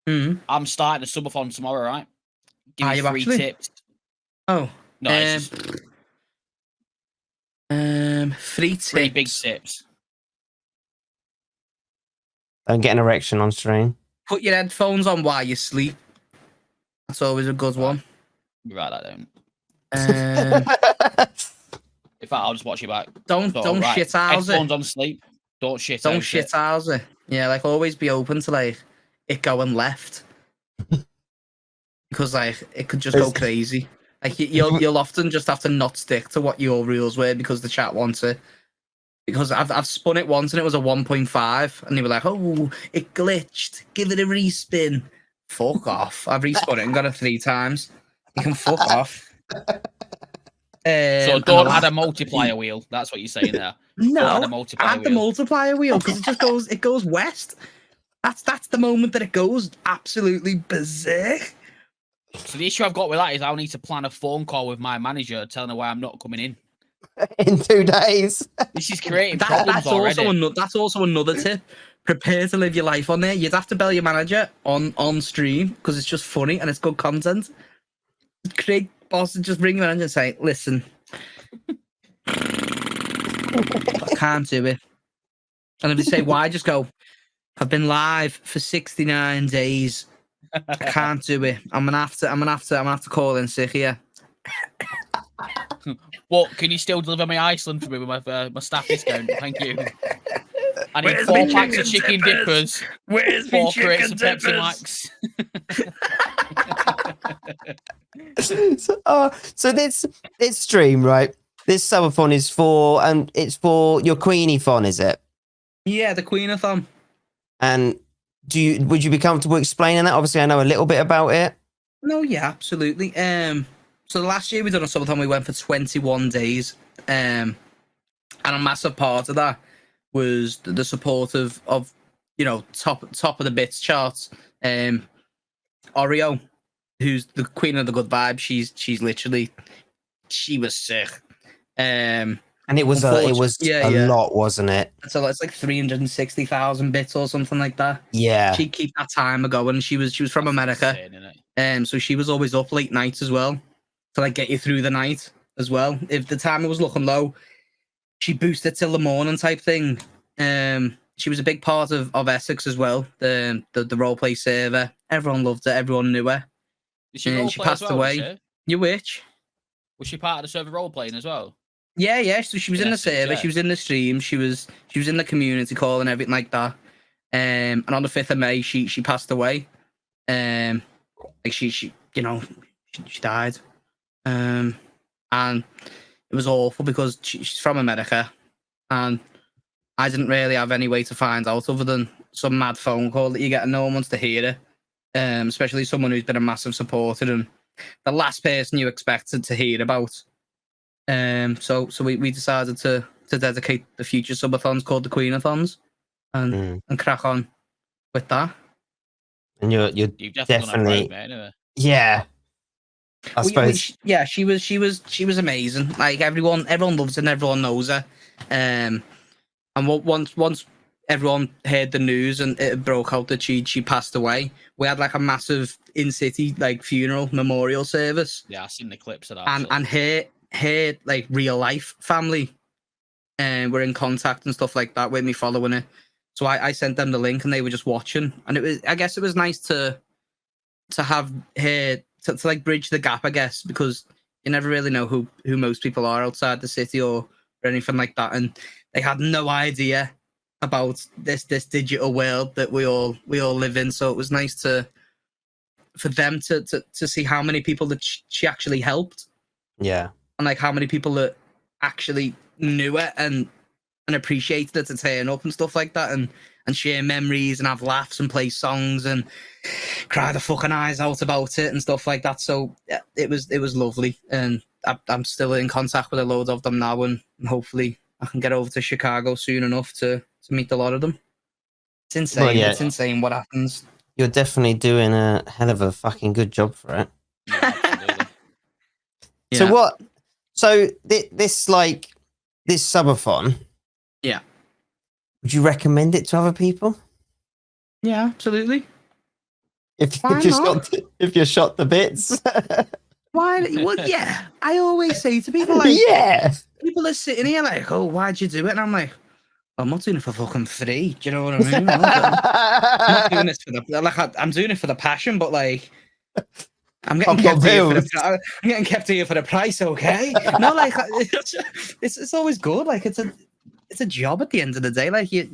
Mm-hmm. I'm starting a subathon tomorrow, right? Give me 3 tips. Oh no, it's just 3 tips. 3 big tips. Don't get an erection on stream. Put your headphones on while you sleep. That's always a good one. Right, I don't. In fact, I'll just watch you back. Don't shit house it. Headphones on sleep. Don't shit house it. Yeah, like always be open to like it going left. Because like it could just go crazy. Like you'll often just have to not stick to what your rules were because the chat wants it. Because I've spun it once and it was a 1.5 and they were like, oh, it glitched. Give it a respin. Fuck off. I've respun it and got it 3 times. You can fuck off. So don't add a multiplier wheel. That's what you're saying there. No, add the multiplier wheel because it goes west. That's the moment that it goes absolutely berserk. So the issue I've got with that is I'll need to plan a phone call with my manager telling her why I'm not coming in. In 2 days. This is creating problems already. That's also another tip. Prepare to live your life on there. You'd have to bell your manager on stream because it's just funny and it's good content. Craig boss would just ring your manager and say, listen, I can't do it. And if they say why, just go, I've been live for 69 days. I can't do it. I'm gonna have to call in sick here. What? Can you still deliver my Iceland for me with my staff discount? Thank you. I need 4 packs of chicken dippers. Where's 4 crates of Pepsi Max. So this stream, right? This subathon is for, and it's for your Queenie-thon, is it? Yeah, the Queen-a-thon. And would you be comfortable explaining that? Obviously, I know a little bit about it. No, yeah, absolutely. So last year we done a subathon. We went for 21 days, and a massive part of that was the support of top of the bits charts. Oreo, who's the queen of the good vibe. She was sick. And it was a lot, wasn't it? So it's like 360,000 bits or something like that. Yeah. She'd keep that timer going. She was from America. Insane, so she was always up late nights as well to like get you through the night as well. If the timer was looking low, she boosted till the morning type thing. She was a big part of Essex as well. The roleplay server. Everyone loved her. Everyone knew her. She passed away. You which? Was she part of the server roleplaying as well? Yeah. So she was in the server. She was in the stream. She was in the community call and everything like that. And on the 5th of May, she passed away. Like she died. And it was awful because she's from America, and I didn't really have any way to find out other than some mad phone call that you get and no one wants to hear it. Especially someone who's been a massive supporter and the last person you expected to hear about. So we decided to dedicate the future subathons called the Queen-a-thons and crack on with that. And you're You've definitely gone definitely, a mate, anyway. yeah. I suppose. She was amazing. Like everyone loves her and everyone knows her. And once everyone heard the news and it broke out that she passed away, we had like a massive in-city like funeral memorial service. Yeah, I've seen the clips of that. And her like real life family and were in contact and stuff like that with me following it. So I sent them the link and they were just watching. And I guess it was nice to have her to like bridge the gap, I guess, because you never really know who most people are outside the city or anything like that. And they had no idea about this digital world that we all live in. So it was nice for them to see how many people that she actually helped. Yeah. And like how many people that actually knew it and appreciated it to turn up and stuff like that and share memories and have laughs and play songs and cry the fucking eyes out about it and stuff like that. So yeah, it was lovely, and I'm still in contact with a load of them now, and hopefully I can get over to Chicago soon enough to meet a lot of them. It's insane. Well, yeah. It's insane what happens. You're definitely doing a hell of a fucking good job for it. Yeah, absolutely. Yeah. So what? So this subathon. Yeah. Would you recommend it to other people? Yeah, absolutely. If Why you're not? if you're shot to bits. Why? Well, yeah. I always say to people like, yeah. people are sitting here like, oh, why'd you do it? And I'm like, I'm not doing it for fucking free. Do you know what I mean? I'm not doing this for the I'm doing it for the passion, but like, I'm getting kept here for I'm getting kept here for the price, okay? No, like it's always good. Like it's a job at the end of the day. Like you're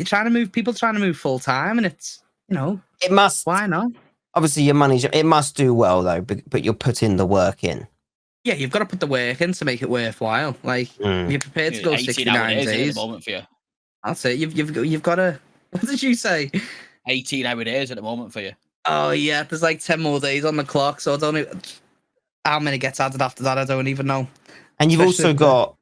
trying to move full time, and it's it must. Why not? Obviously, your money's. It must do well though, but you're putting the work in. Yeah, you've got to put the work in to make it worthwhile. Like you're prepared to go 69 days. At the moment for you. That's it. You've got to. What did you say? 18-hour days at the moment for you. Oh yeah, there's like 10 more days on the clock, so I don't know how many gets added after that. I don't even know. And you've also got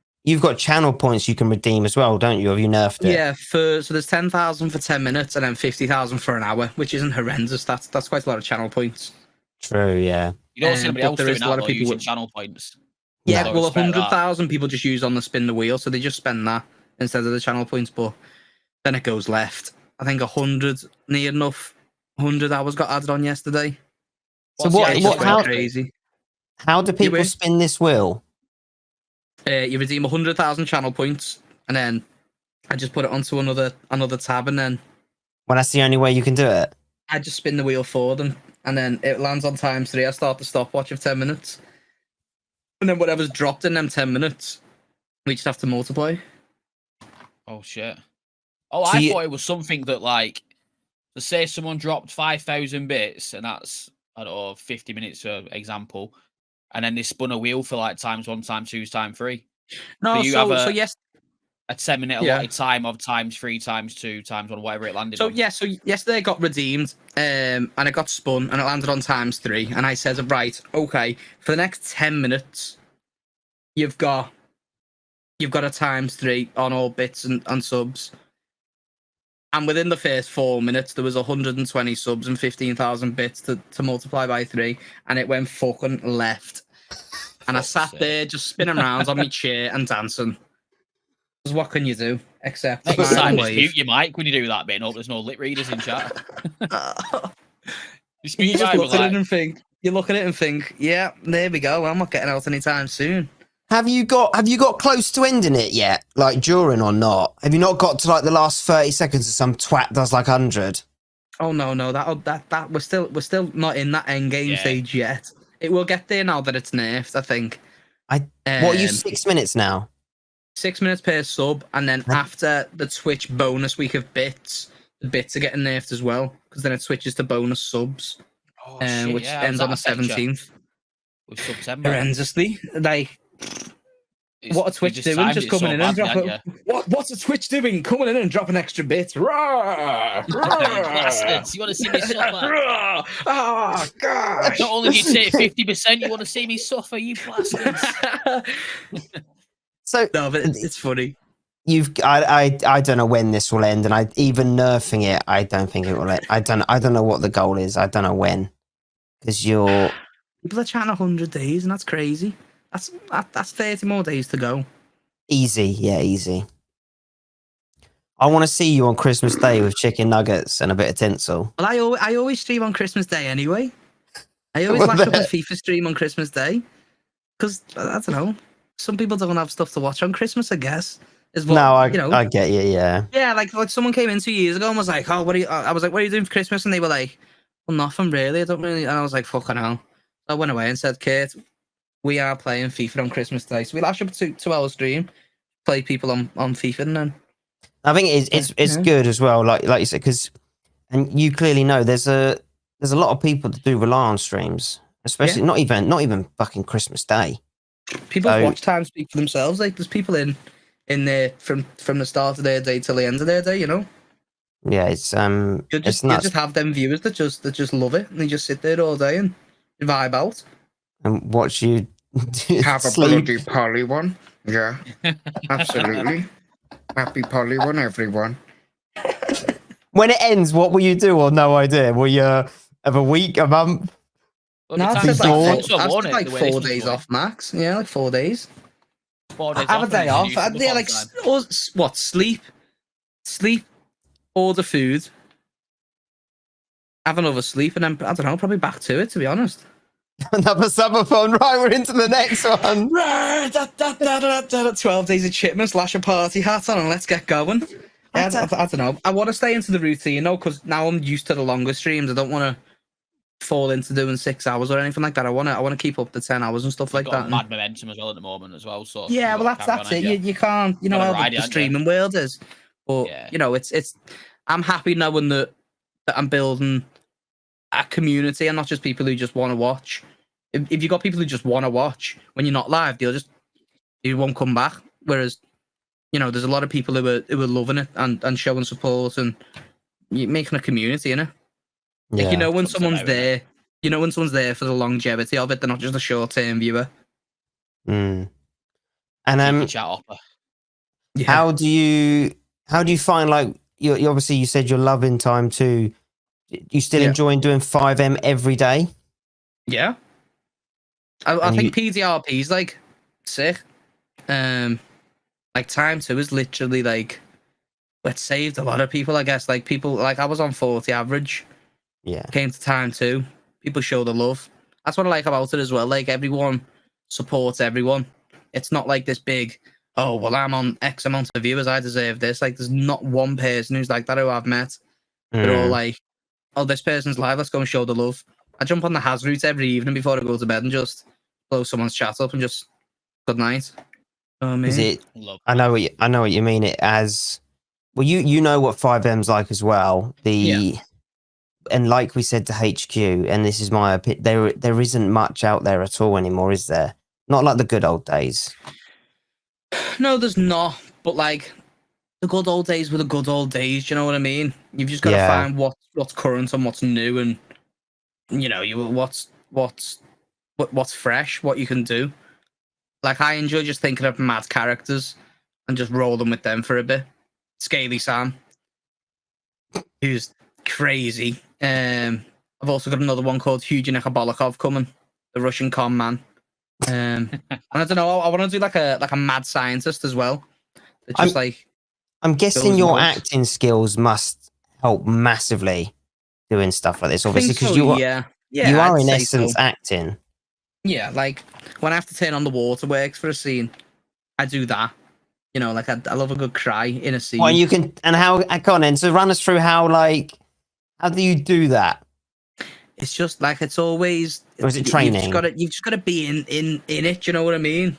channel points you can redeem as well, don't you? Have you nerfed it? Yeah, so there's 10,000 for 10 minutes and then 50,000 for an hour, which isn't horrendous. That's quite a lot of channel points. True. Yeah. You don't see anybody else doing a lot of people using channel points. Yeah, So well, respect that. 100,000 people just use on the spin the wheel, so they just spend that instead of the channel points. But then it goes left. I think 100 near enough. 100 hours got added on yesterday. So How crazy? How do people spin this wheel? You redeem 100,000 channel points, and then I just put it onto another tab, and then Well, that's the only way you can do it. I just spin the wheel for them, and then it lands on ×3. I start the stopwatch of 10 minutes, and then whatever's dropped in them 10 minutes, we just have to multiply. Oh shit! Oh, So I thought it was something that like, to say someone dropped 5,000 bits, and that's, I don't know, 50 minutes for example, and then they spun a wheel for like ×1, ×2, ×3. No, so yes, a 10-minute allotted time of ×3, ×2, ×1, whatever it landed on. So yesterday it got redeemed, and it got spun, and it landed on ×3. And I said, right, okay, for the next 10 minutes, you've got a ×3 on all bits and subs. And within the first 4 minutes, there was 120 subs and 15,000 bits to multiply by 3, and it went fucking left. And I sat there just spinning around on my chair and dancing. Because what can you do except Next time, just wave? mute your mic when you do that bit, and hope there's no lip readers in chat. You just look at it and think. You look at it and think, yeah, there we go. I'm not getting out anytime soon. Have you got close to ending it yet? Like during or not? Have you not got to like the last 30 seconds of some twat does like 100? Oh no, that we're still not in that end game stage yet. It will get there now that it's nerfed, I think. What are you 6 minutes now? 6 minutes per sub, and then after the Twitch bonus week of bits, the bits are getting nerfed as well, because then it switches to bonus subs, which ends on the 17th. With September. Horrendously, like. What a Twitch doing? Just coming in and dropping. What's a Twitch doing? Coming in and dropping extra bits. Rawr, bastards! You want to see me suffer? Oh gosh! Not only do you take 50%, you want to see me suffer, you bastards! No, but it's funny. I don't know when this will end, and I even nerfing it, I don't think it will end. I don't know what the goal is. I don't know when, because you're People are chatting 100 days, and that's crazy. That's 30 more days to go. easy. Yeah, easy. I want to see you on Christmas Day with chicken nuggets and a bit of tinsel. Well, I always stream on Christmas Day anyway. I always Well, lash up a that- FIFA stream on Christmas Day because I don't know. Some people don't have stuff to watch on Christmas, I guess. Is what No, you know. I get you. Yeah. Yeah, like someone came in 2 years ago and was like, "Oh, what are you?" I was like, "What are you doing for Christmas?" And they were like, "Well, nothing really. I don't really." And I was like, "Fucking hell." So I went away and said, "Kate, we are playing FIFA on Christmas Day." So we lash up a 2 hour stream, play people on FIFA, and then I think it's Yeah. good as well. Like you said, because and you clearly know there's a lot of people that do rely on streams, especially not even fucking Christmas Day. people's So- watch time speak for themselves. Like there's people in there from the start of their day till the end of their day. You know, Yeah, it's you it's just nuts. have them viewers that just love it and they just sit there all day and vibe out. And watch you Have a sleep. bloody poly one. Yeah, absolutely. Happy poly one, everyone. When it ends, what will you do? Or no idea. Will you have a week, a month? Well, No, the I've time said Before- like, console, I've won't said it, like the way 4 this days was off max. Yeah, like 4 days. 4 days Have a off day and off. use Yeah, like subathon time. what? Sleep, order food, have another sleep, and then I don't know, probably back to it. To be honest. Another subathon. Right, we're into the next one. 12 days of Chipman, slash a party hat on, and let's get going. Yeah, I don't know. I want to stay into the routine, though, because now I'm used to the longer streams. I don't want to fall into doing 6 hours or anything like that. I want to keep up the 10 hours and stuff like You've got that. And- mad momentum as well at the moment as well. So yeah, you've well, got to that's carry it. on, ain't You can't, you know Gotta how ride the it, ain't you? streaming world is. But Yeah. you know, it's. I'm happy knowing that I'm building a community and not just people who just want to watch. If you got people who just want to watch when you're not live, you won't come back. Whereas, you know, there's a lot of people who are loving it and showing support and you're making a community, innit? Yeah. Like, you know when Something someone's about it, there, you know when someone's there for the longevity of it, they're not just a short-term viewer. Mm. And Cheeky chat hopper. Yeah. how do you find, like, you obviously you said you're loving time too. You still Yeah. enjoying doing 5M every day? Yeah. I And think PDRP is like sick. Like time 2 is literally like it saved a lot of people, I guess. Like people like I was on 40 average, Yeah. came to time 2. People show the love. That's what I like about it as well. Like everyone supports everyone. It's not like this big, oh well, I'm on X amount of viewers, I deserve this. Like there's not one person who's like that who I've met. They're all Mm. like, oh, this person's live, let's go and show the love. I jump on the Has route every evening before I go to bed and just blow someone's chat up and just good night. Oh, Is man. it? Love. I know what you mean. It as well. You know what 5M's like as well. And like we said to HQ, and this is my opinion, there isn't much out there at all anymore, is there? Not like the good old days. No, there's not. But like the good old days were the good old days. Do you know what I mean? You've just got to Yeah. find what's current and what's new, and you know what's fresh, what you can do. Like I enjoy just thinking of mad characters and just rolling with them for a bit. Scaly Sam, who's crazy. I've also got another one called Huge Bolikov coming, the Russian con man. And I don't know, I want to do like a mad scientist as well. That just I'm guessing Those your notes. acting skills must help massively doing stuff like this, obviously, because you yeah, you are I'd in say essence so. acting. Yeah, like when I have to turn on the waterworks for a scene, I do that. You know, like I love a good cry in a scene. Well, you can, and how? Go on then. So run us through how do you do that? It's just like it's always. Or is it You've training? just gotta be in it. You know what I mean?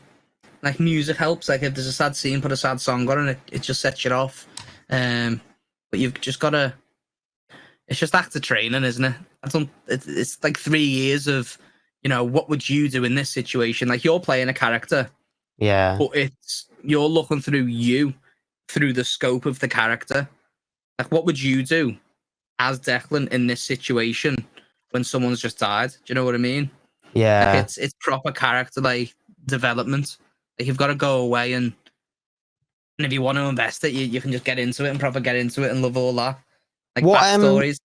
Like music helps. Like if there's a sad scene, put a sad song on, and it just sets you off. But you've just gotta. It's just actor training, isn't it? It's like 3 years of, you know, what would you do in this situation? Like you're playing a character, Yeah. but you're looking through the scope of the character. Like, what would you do as Declan in this situation when someone's just died? Do you know what I mean? Yeah. Like it's proper character like development. Like you've got to go away and And if you want to invest it, you can just get into it and proper get into it and love all that. Like What, backstories.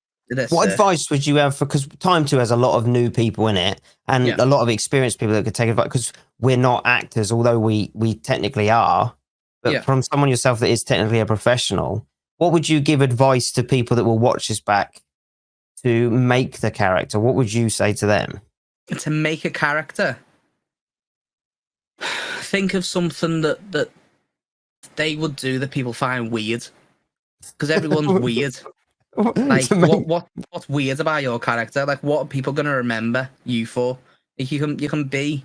What advice would you have for, because Time 2 has a lot of new people in it and Yeah. a lot of experienced people that could take advice, because we're not actors, although we technically are, but Yeah. from someone yourself that is technically a professional, what would you give advice to people that will watch this back to make the character? What would you say to them? To make a character, think of something that they would do that people find weird, because everyone's weird. Like To make- what's weird about your character? Like what are people gonna remember you for? Like you can be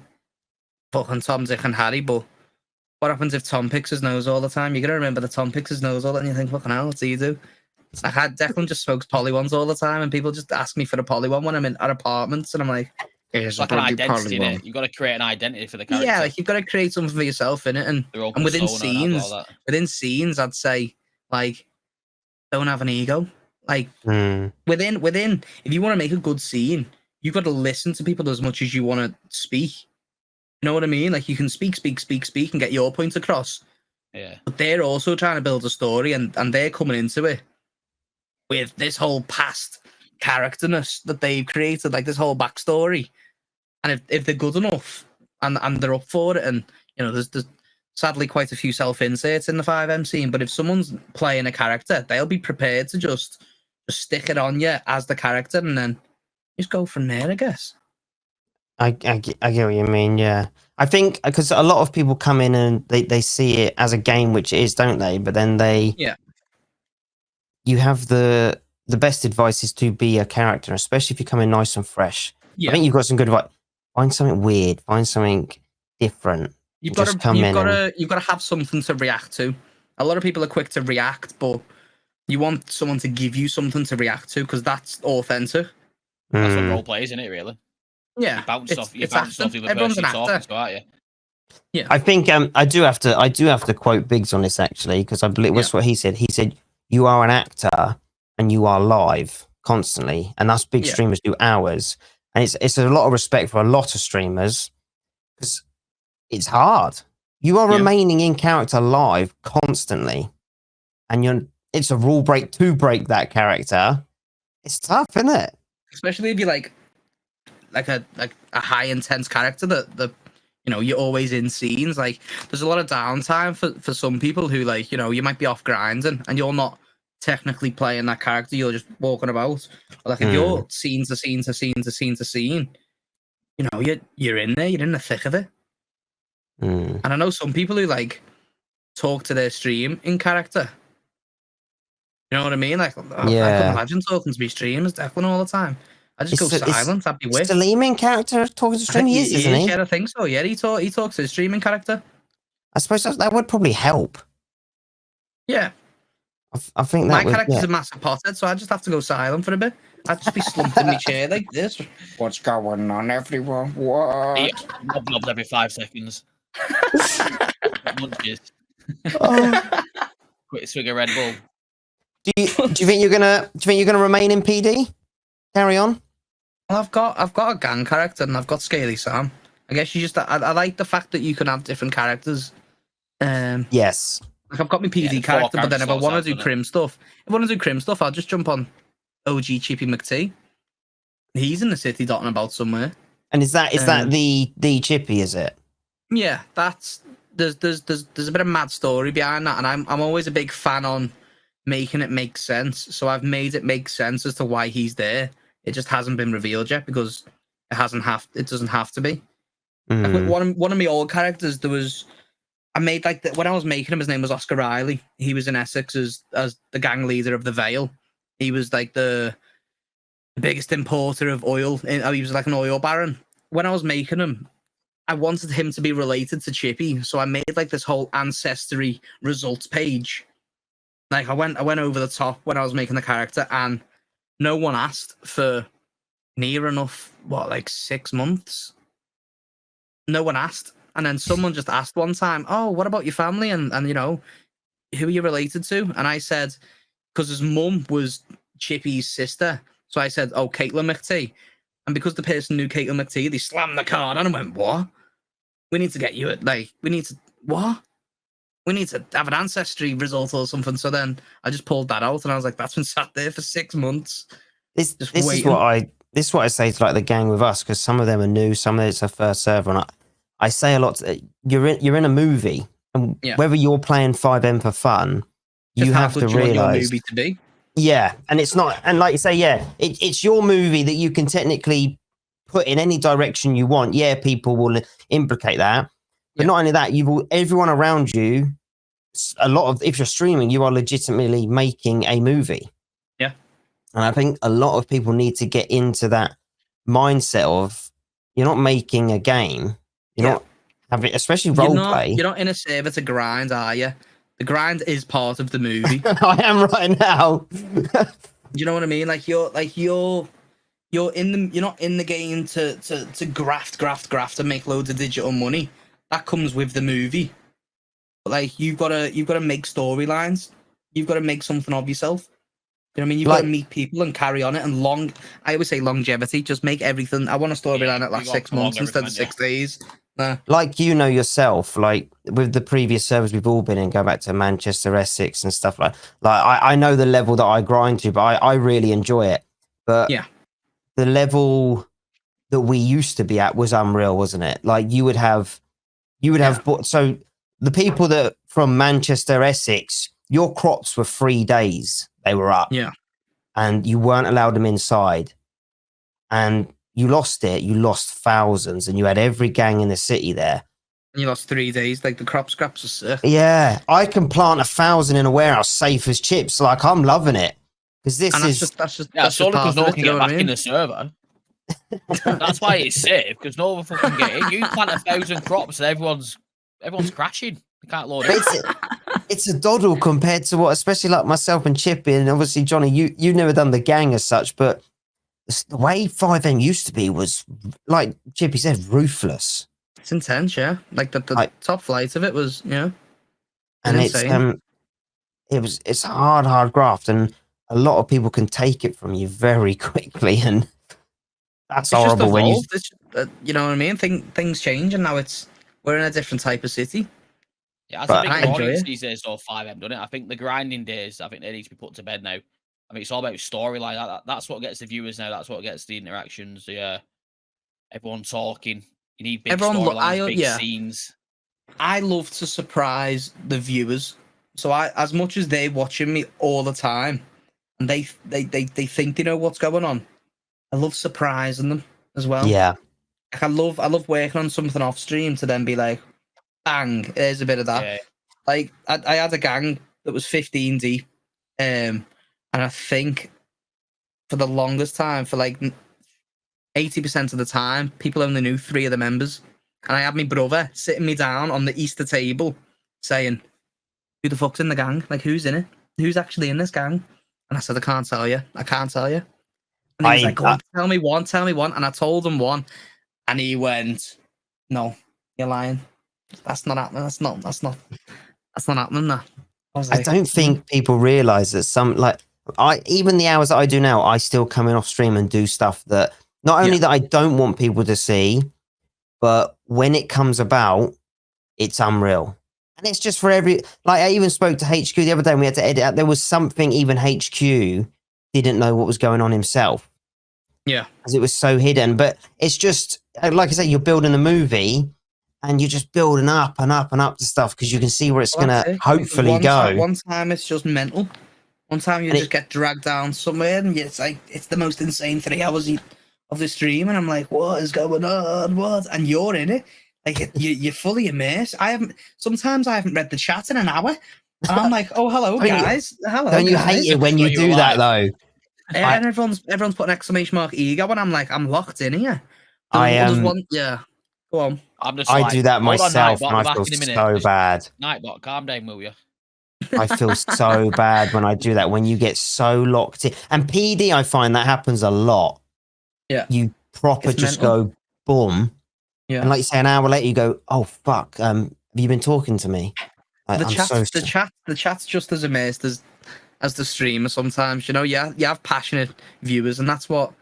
fucking Tom, Dick, and Harry, but what happens if Tom picks his nose all the time? You're gonna remember that Tom picks his nose all the time, and you think, fucking hell, what do you do? Like I Declan just smokes poly ones all the time, and people just ask me for a poly one when I'm in our apartments, and I'm like, Here's It's a like an bloody identity in polywog. it. You've got to create an identity for the character. yeah, like you've got to create something for yourself in it, and Their own within persona and have all that. within scenes, I'd say like don't have an ego. Like Mm, within, if you want to make a good scene, you've got to listen to people as much as you want to speak. You know what I mean? Like you can speak, and get your point across. Yeah. But they're also trying to build a story, and they're coming into it with this whole past characterness that they've created, like this whole backstory. And if they're good enough and they're up for it, and you know, there's sadly quite a few self-inserts in the 5M scene, but if someone's playing a character, they'll be prepared to just stick it on you as the character, and then just go from there, I guess. I get what you mean, yeah. I think because a lot of people come in and they see it as a game, which it is, don't they? But then Yeah. you have the best advice is to be a character, especially if you come in nice and fresh. Yeah. I think you've got some good advice. Find something weird, find something different. You've got Just to come in you've got to have something to react to. A lot of people are quick to react, but you want someone to give you something to react to, because that's authentic. That's what Mm, role play is, isn't it, really? Yeah, You bounce off the acting. other Everyone's person an you're talking actor. to, aren't you? Yeah, I think I do have to quote Biggs on this, actually, because I believe that's what he said. He said, "You are an actor and you are live constantly," and that's big Yeah. streamers do hours, and it's a lot of respect for a lot of streamers because it's hard. You are Yeah. remaining in character live constantly, and it's a rule break to break that character. It's tough, isn't it? especially if you like a high intense character that you know you're always in scenes. Like there's a lot of downtime for some people who, like, you know, you might be off grinding and you're not technically playing that character, you're just walking about. Or like if you're scene to scene to scene to scene to scene, you know, you're in there, you're in the thick of it. Mm. And I know some people who like talk to their stream in character. You know what I mean? Like I couldn't Yeah. imagine talking to me streamers Declan all the time. I just go silent. I'd be Is whipped. Salim in character talking to I stream? think He is, isn't he? Yeah, I think so. Yeah, he talks to his streaming character. I suppose that would probably help. Yeah, I think my that would. character's Yeah. a massive pothead, so I just have to go silent for a bit. I'd just be slumped in my chair like this. What's going on, everyone? What? Yeah, blobs every 5 seconds. Munches. Oh. Quick swig of Red Bull. Do you think you're gonna remain in PD? Carry on. Well, I've got a gang character and I've got Scaly Sam. I guess you just I like the fact that you can have different characters. Yes. Like I've got my PD the 4 character, but then if I character want to slots do out, doesn't crim stuff, I'll just jump on OG Chippy McT. He's in the city dotting about somewhere. And is that the chippy? Is it? Yeah, that's there's a bit of mad story behind that, and I'm always a big fan on making it make sense. So I've made it make sense as to why he's there. It just hasn't been revealed yet because it doesn't have to be. Like with one of my old characters, I made like when I was making him, his name was Oscar Riley. He was in Essex as the gang leader of the Vale. He was like the biggest importer of oil. He was like an oil baron. When I was making him, I wanted him to be related to Chippy, so I made like this whole ancestry results page. Like I went over the top when I was making the character, and no one asked for near enough, like 6 months. No one asked. And then someone just asked one time, "Oh, what about your family? And you know, who are you related to?" And I said, because his mum was Chippy's sister. So I said, "Oh, Caitlin McT." And because the person knew Caitlin McT, they slammed the card on and went, "What? We need to get you at, like, we need to we need to have an ancestry result or something. So then I just pulled that out, and I was like, that's been sat there for 6 months. This Just is waiting. this is what I say to like the gang with us, because some of them are new, some of it's their first server, and I say a lot. You're in a movie, and Yeah. whether you're playing 5M for fun, Just you how have good to do you want your realize. movie to be. Yeah, and it's not, and like you say, yeah, it's your movie that you can technically put in any direction you want. Yeah, people will implicate that, but Yeah. not only that, everyone around you. A lot of, if you're streaming, you are legitimately making a movie. Yeah, and I think a lot of people need to get into that mindset of you're not making a game, you're not having, especially role play. You're not in a server to grind, are you? The grind is part of the movie. I am right now. Do you know what I mean? Like you're you're not in the game to graft and make loads of digital money. That comes with the movie. But like you've got to make storylines. You've got to make something of yourself. You know what I mean? You've got to meet people and carry on it. And I always say longevity. Just make everything. I want a storyline that lasts 6 months instead of 6 days. Nah. Like yourself, like with the previous servers we've all been in, go back to Manchester, Essex, and stuff like I know the level that I grind to, but I really enjoy it. But yeah, the level that we used to be at was unreal, wasn't it? Like you would have so the people that from Manchester, Essex, your crops were 3 days they were up. Yeah. And you weren't allowed them inside. And you lost it. You lost thousands, and you had every gang in the city there. And you lost 3 days. Like the crop scraps are sick. Yeah, I can plant 1,000 in a warehouse safe as chips. Like I'm loving it because that's just solely because no one can get back in in the server. That's why it's safe, because no one fucking get in. You plant 1,000 crops and everyone's crashing. They can't load it. It's a doddle compared to what, especially like myself and Chippy, and obviously Johnny. You've never done the gang as such, but the way 5M used to be was, like Chippy said, ruthless. It's intense, yeah. Like the top flight of it was, yeah. And insane. It's hard graft, and a lot of people can take it from you very quickly, and that's it's horrible. When you know what I mean? Things change, and now we're in a different type of city. Yeah, that's a big enjoy audience it. these days. So 5M done it. I think the grinding days, I think they need to be put to bed now. I mean, it's all about storyline. That's what gets the viewers now. That's what gets the interactions. Yeah, everyone talking. You need big storylines, big scenes. I love to surprise the viewers. So as much as they're watching me all the time, and they think they know what's going on, I love surprising them as well. Yeah, like I love working on something off stream to then be like, bang, there's a bit of that. Yeah. Like I had a gang that was 15 deep, and I think for the longest time, for like 80% of the time, people only knew 3 of the members. And I had my brother sitting me down on the Easter table saying, who the fuck's in the gang? Like, who's in it? Who's actually in this gang? And I said, I can't tell you. And he was like, go on, tell me one. And I told him one. And he went, no, you're lying. That's not happening. That's not happening. That. I don't think people realize that even the hours that I do now, I still come in off stream and do stuff that not only that I don't want people to see, but when it comes about, it's unreal. And it's just for like I even spoke to HQ the other day and we had to edit out. There was something even HQ didn't know what was going on himself. Yeah. Because it was so hidden. But it's just, like I say, you're building a movie and you're just building up and up and up to stuff because you can see where it's going to hopefully go. One time it's just mental. One time you just get dragged down somewhere and it's like, it's the most insane 3 hours of the stream. And I'm like, what is going on? What? And you're in it. Like you're fully immersed. Sometimes I haven't read the chat in an hour. And I'm like, oh, hello, guys. Hello. Don't you hate it when you do that, though? And everyone's put an exclamation mark ego, and I'm like, I'm locked in here. Go on. I do that myself, and I feel so bad. Nightbot, calm down, will you? I feel so bad when I do that. When you get so locked in, and PD, I find that happens a lot. Yeah, you proper just go boom. Yeah, and like you say, an hour later, you go, oh fuck, have you been talking to me? The chat's just as amazed as the streamer sometimes. You know, you have passionate viewers, and that's what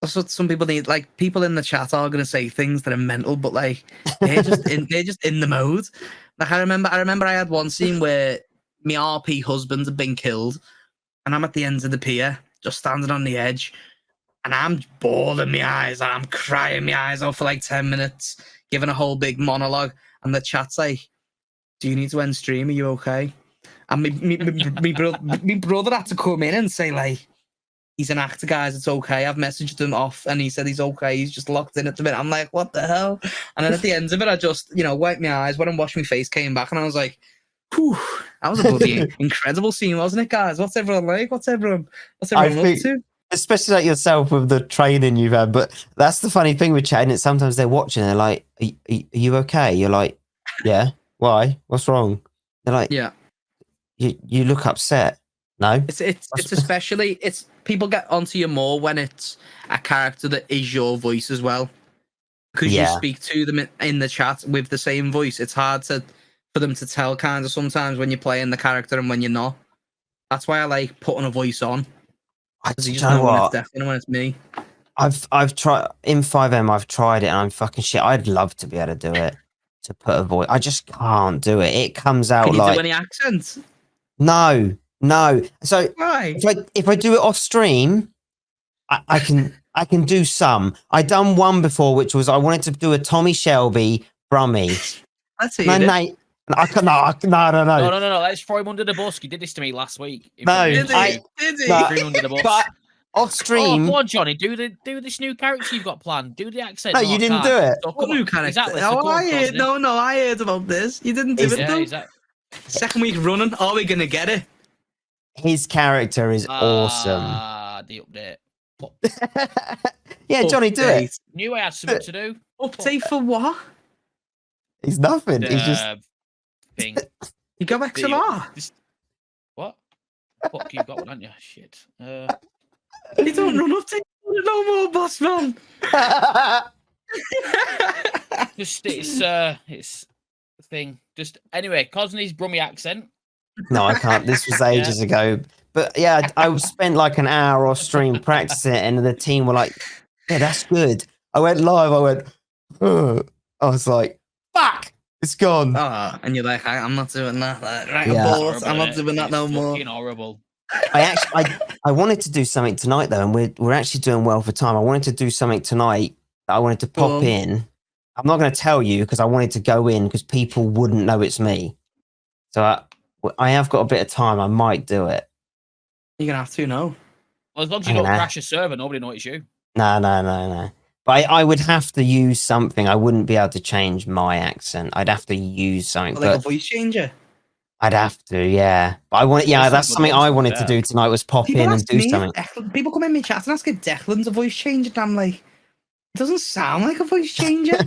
That's what some people need. Like, people in the chat are gonna say things that are mental, but like they're just in the mode. Like, I remember I had one scene where my RP husband had been killed, and I'm at the end of the pier, just standing on the edge, and I'm bawling my eyes, and I'm crying my eyes out for like 10 minutes, giving a whole big monologue, and the chat's like, "Do you need to end stream? Are you okay?" And me brother had to come in and say like, "He's an actor, guys. It's okay." I've messaged him off, and he said he's okay. He's just locked in at the minute. I'm like, what the hell? And then at the end of it, I just, wiped my eyes, went and washed my face, came back, and I was like, whew, that was a bloody incredible scene, wasn't it, guys? What's everyone like? What's everyone up to? Especially like yourself with the training you've had. But that's the funny thing with chatting. It's sometimes they're watching. They're like, "Are you okay?" You're like, "Yeah. Why? What's wrong?" They're like, Yeah. You look upset." No, It's especially people get onto you more when it's a character that is your voice as well, because you speak to them in the chat with the same voice. It's hard for them to tell kind of sometimes when you're playing the character and when you're not. That's why I like putting a voice on. Because you just know when it's definitely when it's me. I've tried in 5M. I've tried it and I'm fucking shit. I'd love to be able to do it, to put a voice. I just can't do it. It comes out Can you like do any accents? No. So Why? if I do it off stream, I can do some. I done one before, which was I wanted to do a Tommy Shelby Brummy. That's it. No. I can no. No. Let's throw him under the bus. He did this to me last week. Did he? Threw him under the bus. But off stream. Oh, come on, Johnny. Do this new character you've got planned. Do the accent. No, you didn't do it. So, come on. Exactly. I heard about this. You didn't do it though. Exactly. Second week running. Are we gonna get it? His character is awesome. The update. Yeah, Johnny, do it. Knew I had something to do. Update for what? He's nothing. He's just thing. You got XLR. What? Fuck, you've got one, haven't you? Shit. You don't run update no more, boss man. Just it's the thing. Just anyway, Cosney's Brummy accent. No, I can't. This was ages ago. But yeah, I spent like an hour off stream practicing it, and the team were like, "Yeah, that's good." I went live. I went, "Ugh." I was like, "Fuck, it's gone." And you're like, "I'm not doing that." Right, Yeah. I'm not doing that no more. Fucking horrible. I wanted to do something tonight though, and we're actually doing well for time. I wanted to do something tonight that I wanted to pop in. I'm not going to tell you because I wanted to go in because people wouldn't know it's me. So I have got a bit of time. I might do it. You're gonna have to, no. Well, as long as you don't crash a server, nobody knows it's you. No. But I would have to use something. I wouldn't be able to change my accent. I'd have to use something. Like a voice changer. I'd have to, yeah. But I want, that's something I wanted to do tonight was pop in and do something. People come in my chat and ask if Declan's a voice changer, and I'm like, it doesn't sound like a voice changer.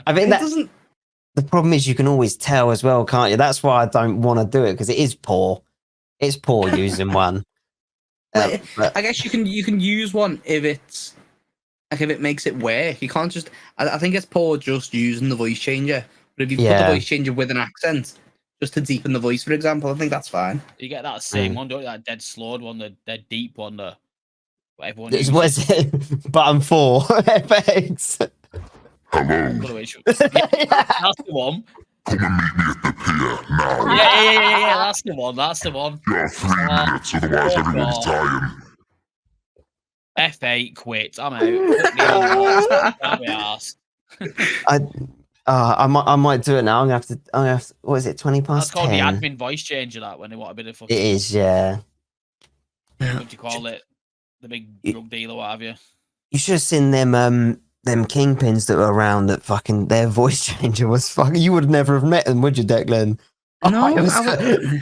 I think that the problem is you can always tell as well, can't you? That's why I don't want to do it because it is poor. It's poor using one. I guess you can use one if it's like if it makes it work. You can't just. I think it's poor just using the voice changer. But if you put the voice changer with an accent, just to deepen the voice, for example, I think that's fine. You get that same one, don't you? That dead slowed one, the dead deep one, what everyone what is it? Button 4. FX. Hello. That's the one. Come and meet me at the pier now. Yeah. That's the one. You have 3 minutes, otherwise everyone's dying. F8 quit. I'm out. I'll be arsed. I might do it now. I'm gonna have to. What is it? 20 past. That's called 10? the admin voice changer. That when they want a bit of fucking. It is, yeah. What do you call it? The big drug dealer, what have you? You should have seen them kingpins that were around. That fucking their voice changer was fucking. You would never have met them, would you, Declan? No, I bloody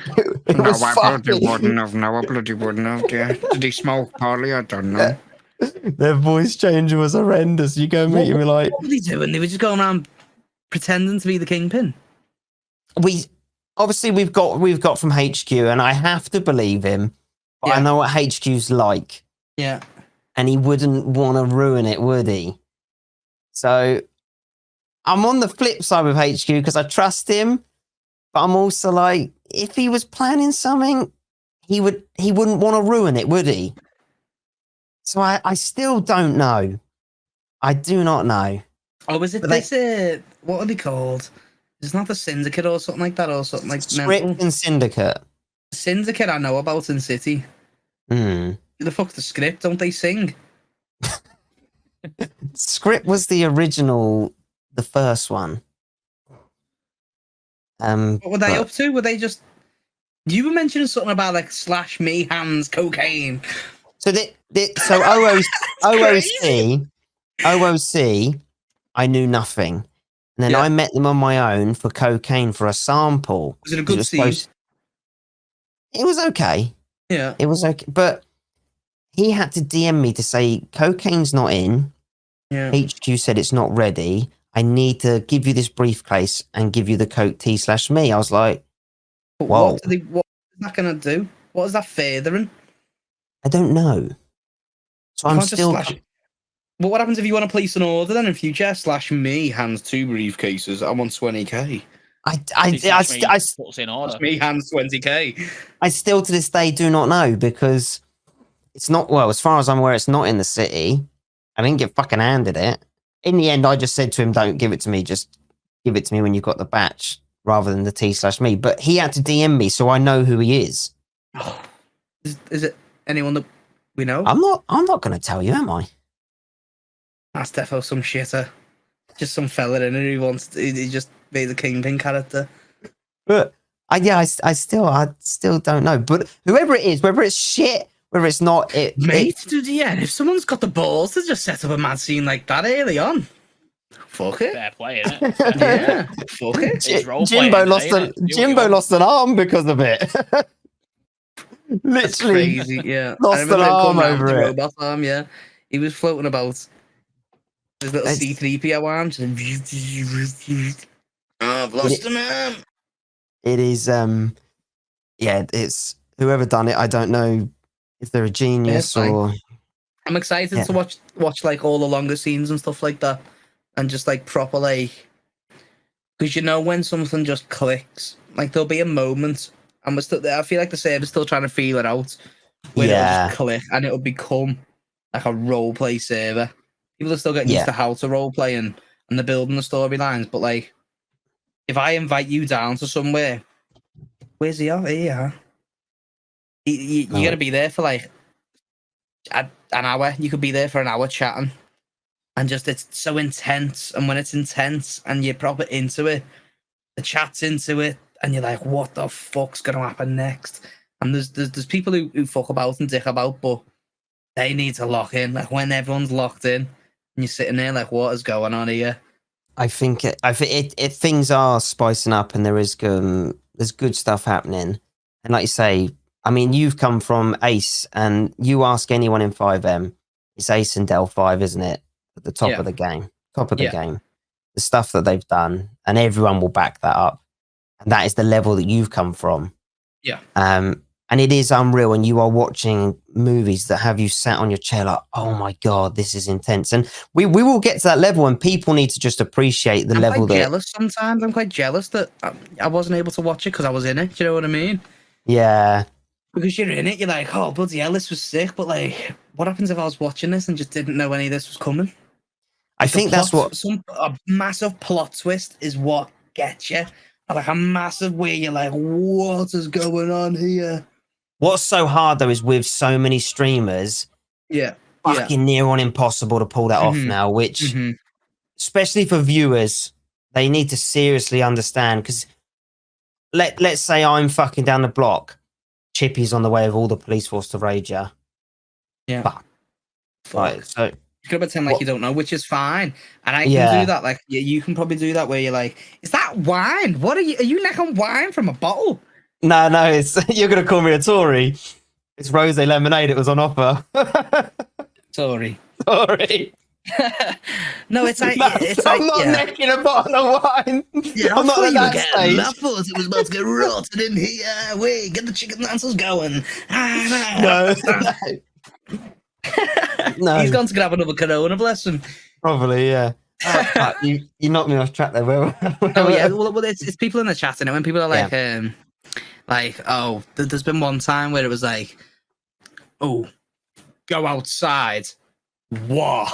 wouldn't have. No, I bloody wouldn't have. Yeah. Did he smoke Polly? I don't know. Their voice changer was horrendous. You go meet him like. What were they doing? They were just going around pretending to be the kingpin. We've got from HQ, and I have to believe him. But I know what HQ's like. Yeah. And he wouldn't want to ruin it, would he? So I'm on the flip side with HQ because I trust him, but I'm also like, if he was planning something, he wouldn't want to ruin it, would he? So I still don't know. I do not know. Oh, was it But this? What are they called? It's not the Syndicate or something like that, or something like Script mental. and Syndicate. Syndicate I know about in City. Hmm. Who the fuck's the Script? Don't they sing? Script was the original, the first one. What were they but- up to? Were they just? You were mentioning something about like slash me hands cocaine. So so OOC, I knew nothing, and then Yeah. I met them on my own for cocaine for a sample. Was it a 'cause good scene? It was okay. Yeah. It was okay, but he had to DM me to say cocaine's not in. Yeah. HQ said it's not ready. I need to give you this briefcase and give you the coke T/me. I was like, But whoa. what is that gonna do? What is that furthering? I don't know. So You I'm can't just still. slash. But what happens if you want to place an order then in future? Slash me hands 2 briefcases. I want 20k. Puts in order. Me hands 20k. I still to this day do not know because it's not, well, as far as I'm aware, it's not in the city. I didn't get fucking handed it. In the end, I just said to him, don't give it to me, just give it to me when you've got the batch rather than the T/me. But he had to DM me, so I know who he is. Is it anyone that we know? I'm not going to tell you, am I? That's defo some shitter. Just some fella in it who wants he just made a kingpin character. But I still don't know. But whoever it is, whether it's shit, whether it's not, Mate, dude, yeah, if someone's got the balls to just set up a mad scene like that early on, fuck it. Fair play, innit? Yeah, fuck it. It's role Jimbo playing, lost ain't it? Do what you Jimbo want. lost an arm because of it. That's Literally crazy, yeah. lost I an remember him arm coming out with over the it. robot arm, yeah. He was floating about his little It's- C3PO arm. Just... Oh, I've lost an arm. It is yeah, it's whoever done it. I don't know if they're a genius fine. or I'm excited Yeah. to watch like all the longer scenes and stuff like that, and just like proper like, because you know when something just clicks, like there'll be a moment, and we're still. I feel like the server's still trying to feel it out, where it'll Yeah. just click and it'll become like a role play server. People are still getting Yeah. used to how to role play and they're building the storylines, but like, if I invite you down to somewhere, where's he at? Here you are. You're No. gonna be there for like an hour. You could be there for an hour chatting, and just it's so intense. And when it's intense and you're proper into it, the chat's into it, and you're like, "What the fuck's gonna happen next?" And there's people who fuck about and dick about, but they need to lock in. Like when everyone's locked in, and you're sitting there like, "What is going on here?" I think things are spicing up and there's good stuff happening. And like you say, I mean, you've come from Ace, and you ask anyone in 5M, it's Ace and Del 5, isn't it? At the top Yeah. of the game. Top of the Yeah. game. The stuff that they've done, and everyone will back that up. And that is the level that you've come from. Yeah. And it is unreal. And you are watching movies that have you sat on your chair like, oh my God, this is intense. And we will get to that level, and people need to just appreciate the I'm level quite that. jealous sometimes. I'm quite jealous that I wasn't able to watch it because I was in it. Do you know what I mean? Yeah. Because you're in it, you're like, oh, bloody hell, this was sick. But like, what happens if I was watching this and just didn't know any of this was coming? I Like, think that's what. a massive plot twist is what gets you. Like a massive way you're like, what is going on here? What's so hard though is with so many streamers, Yeah. fucking near on impossible to pull that off Mhm. now, which, Mhm. especially for viewers, they need to seriously understand. Because let's say I'm fucking down the block, Chippy's on the way of all the police force to raid ya. Yeah. Fuck. Fuck. Right, so You can pretend like What- you don't know, which is fine. And I can Yeah. do that. Like, you can probably do that where you're like, is that wine? What are you necking wine from a bottle? no, it's you're gonna call me a Tory. It's rose lemonade. It was on offer. Sorry. Sorry. No, it's like, it's I'm like, not yeah. necking a bottle of wine. Yeah, I'm not at that stage. I thought it was about to get rotted in here. Wait, get the chicken dancers going. No, no. He's gone to grab another Corona, bless him. Probably, yeah. Oh, fuck, you knocked me off track there. Oh yeah, well, it's people in the chat, and when people are like, oh, there's been one time where it was like, oh, go outside. What?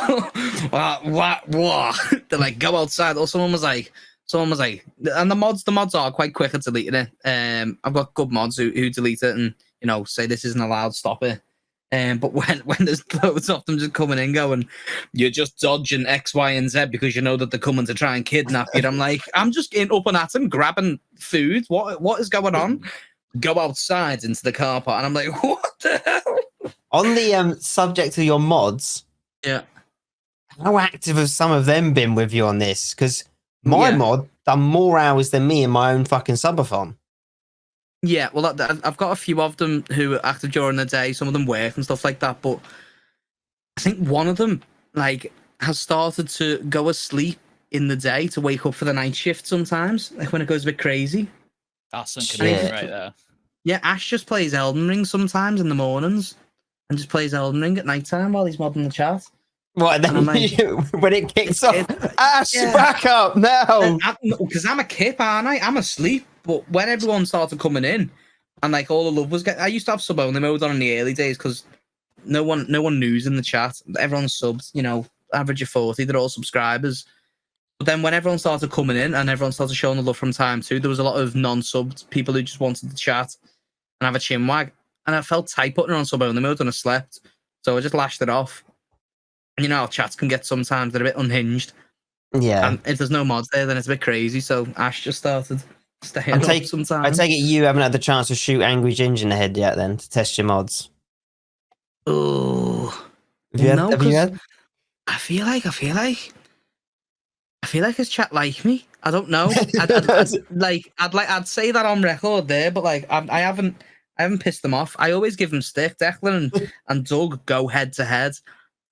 What? They're like, go outside. Or someone was like, and the mods are quite quick at deleting it. I've got good mods who delete it and, you know, say this isn't allowed, stop it. But when there's loads of them just coming in going, you're just dodging X, Y, and Z because you know that they're coming to try and kidnap you. I'm like, I'm just getting up and at them, grabbing food. What is going on? Go outside into the car park. And I'm like, what the hell? On the subject of your mods, Yeah. how active have some of them been with you on this? Because my mod done more hours than me in my own fucking subathon. Yeah, well, I've got a few of them who are active during the day. Some of them work and stuff like that. But I think one of them, like, has started to go asleep in the day to wake up for the night shift sometimes, like when it goes a bit crazy. That's some Shit. connection right there. Yeah, Ash just plays Elden Ring sometimes in the mornings and just plays Elden Ring at night time while he's modding the chat. Right, then like, when it kicks off, Ash, back up now. Because I'm a kip, aren't I? I'm asleep. But when everyone started coming in and like all the love was getting, I used to have sub only mode on in the early days because no one knews in the chat. Everyone's subbed, you know, average of 40. They're all subscribers. But then when everyone started coming in and everyone started showing the love from time too, there was a lot of non-subbed people who just wanted to chat and have a chinwag. And I felt tight putting it on sub only mode and I slept. So I just lashed it off. And you know how chats can get sometimes, they're a bit unhinged. Yeah. And if there's no mods there, then it's a bit crazy. So Ash just started staying up sometimes. I take it you haven't had the chance to shoot Angry Ginger in the head yet then, to test your mods. Oh. Have you had? I feel like his chat like me. I don't know. I'd say that on record there, but like I haven't pissed them off. I always give them stick. Declan and Doug go head to head,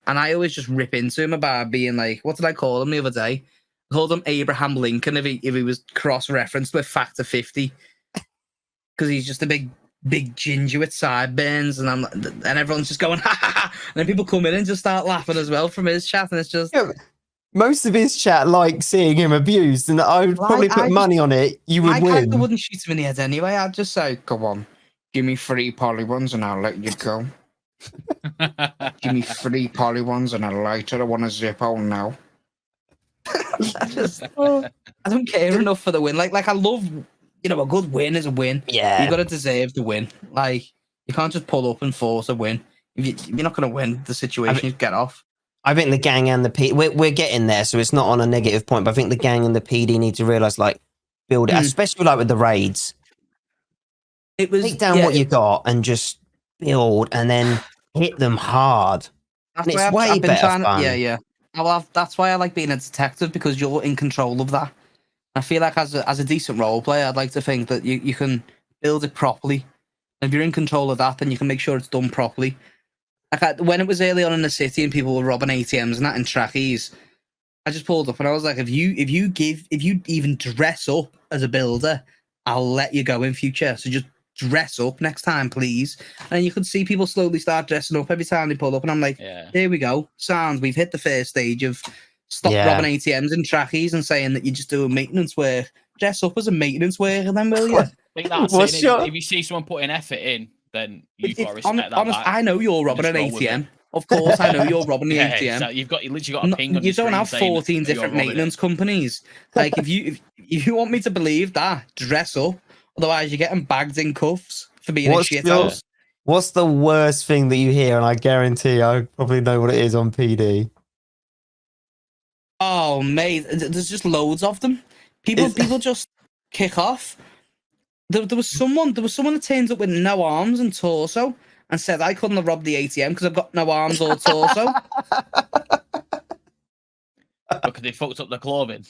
and I always just rip into him about being like, what did I call him the other day? I called him Abraham Lincoln if he was cross-referenced with Factor 50, because he's just a big ginger with sideburns, and everyone's just going ha ha ha, and then people come in and just start laughing as well from his chat, and it's just. Yeah, most of his chat like seeing him abused, and I would probably put money on it. You would win. I wouldn't shoot him in the head anyway. I'd just say, Go on. Give me 3 poly ones and I'll let you go. Give me 3 poly ones and a lighter. I want a Zippo now. I don't care enough for the win. Like I love, you know, a good win is a win. Yeah. You got to deserve the win. Like, you can't just pull up and force a win. If you're not going to win the situation, you get off. I think the gang and the PD, we're getting there, so it's not on a negative point, but I think the gang and the PD need to realise, like, build it, especially like with the raids. It was Take down what you got and just build and then hit them hard. That's and why it's way better fun. Yeah. That's why I like being a detective, because you're in control of that. I feel like as a decent role player, I'd like to think that you can build it properly. And if you're in control of that, then you can make sure it's done properly. Like when it was early on in the city and people were robbing ATMs and that in trackies, I just pulled up and I was like, if you even dress up as a builder, I'll let you go in future. So just dress up next time, please. And you could see people slowly start dressing up every time they pull up, and I'm like, here we go. Sounds, we've hit the first stage of stop robbing ATMs and trackies and saying that you're just doing maintenance work. Dress up as a maintenance worker, then will you? I think that's it. If you see someone putting effort in, then you've got to respect that. Honest, I know you're robbing an ATM. Of course, I know you're robbing the ATM. So you literally got a ping on you your don't have screen 14 different maintenance companies. Like, if you want me to believe that, dress up. Otherwise, you're getting bagged in cuffs for being a shithouse. What's the worst thing that you hear? And I guarantee I probably know what it is on PD. Oh, mate, there's just loads of them. People just kick off. There was someone that turned up with no arms and torso and said I couldn't have robbed the ATM because I've got no arms or torso. Because they fucked up the clothing.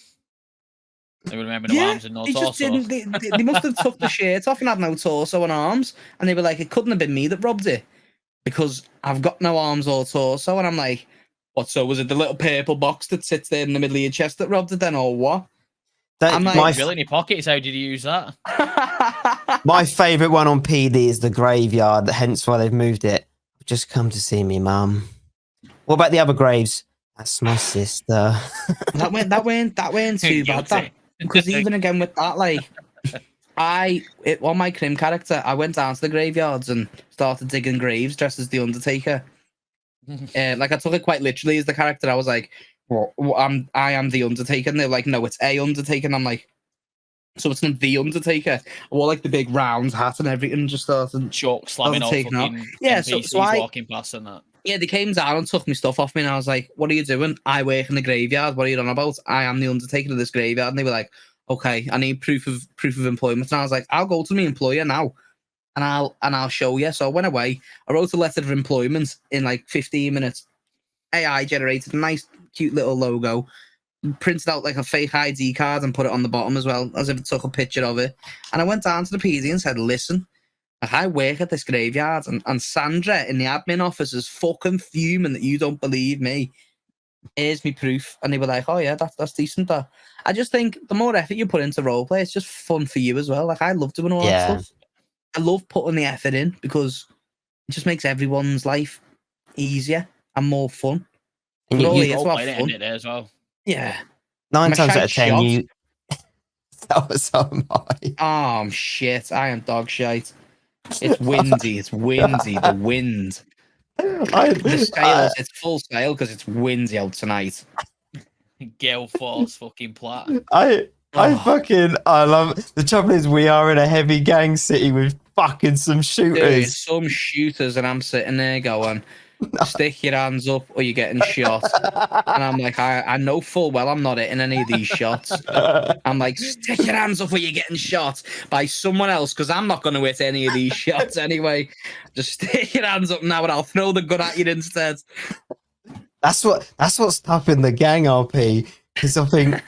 They would remember no arms and no torso. Just didn't. They must have took the shirt off and had no torso and arms, and they were like, it couldn't have been me that robbed it because I've got no arms or torso. And I'm like, what? So was it the little purple box that sits there in the middle of your chest that robbed it then, or what? I'm like, drill in your pockets. How did you use that? My favourite one on PD is the graveyard. Hence why they've moved it. Just come to see me, Mum. What about the other graves? That's my sister. that went too bad. Because even again with that, like, on my crim character, I went down to the graveyards and started digging graves dressed as the Undertaker. Like I took it quite literally as the character. I was like, I am the Undertaker. And they're like, no, it's a Undertaker. And I'm like, so it's not the Undertaker. I wore like the big round hat and everything. Just started Chalk slamming off taking off. fucking Yeah, NPCs so I walking past and that. yeah, they came down and took my stuff off me, and I was like, "What are you doing? I work in the graveyard. What are you on about? I am the Undertaker of this graveyard." And they were like, "Okay, I need proof of employment." And I was like, "I'll go to my employer now, and I'll show you." So I went away. I wrote a letter of employment in like 15 minutes. AI generated a nice, cute little logo. Printed out like a fake ID card and put it on the bottom as well, as if it took a picture of it. And I went down to the PD and said, "Listen, I work at this graveyard, and Sandra in the admin office is fucking fuming that you don't believe me. Here's me proof." And they were like, "Oh yeah, that's decent." Though I just think the more effort you put into roleplay, it's just fun for you as well. Like I love doing all that stuff. I love putting the effort in because it just makes everyone's life easier and more fun. And We're all you here to have Roleplaying it, fun. isn't it, as well? Yeah. 9 I'm a times out shite of 10, shot. you. So am I. Oh shit! I am dog shite. It's windy. It's windy. The wind. The sails. It's full sail because it's windy out tonight. Gale Force fucking plat. I Oh. love the trouble is we are in a heavy gang city with fucking some Dude, shooters. some shooters, and I'm sitting there going, "Stick your hands up, or you're getting shot." And I'm like, I know full well I'm not hitting any of these shots. I'm like, "Stick your hands up, or you're getting shot by someone else," because I'm not going to hit any of these shots anyway. Just stick your hands up now, and I'll throw the gun at you instead. That's what's tough in the gang RP. Because I think,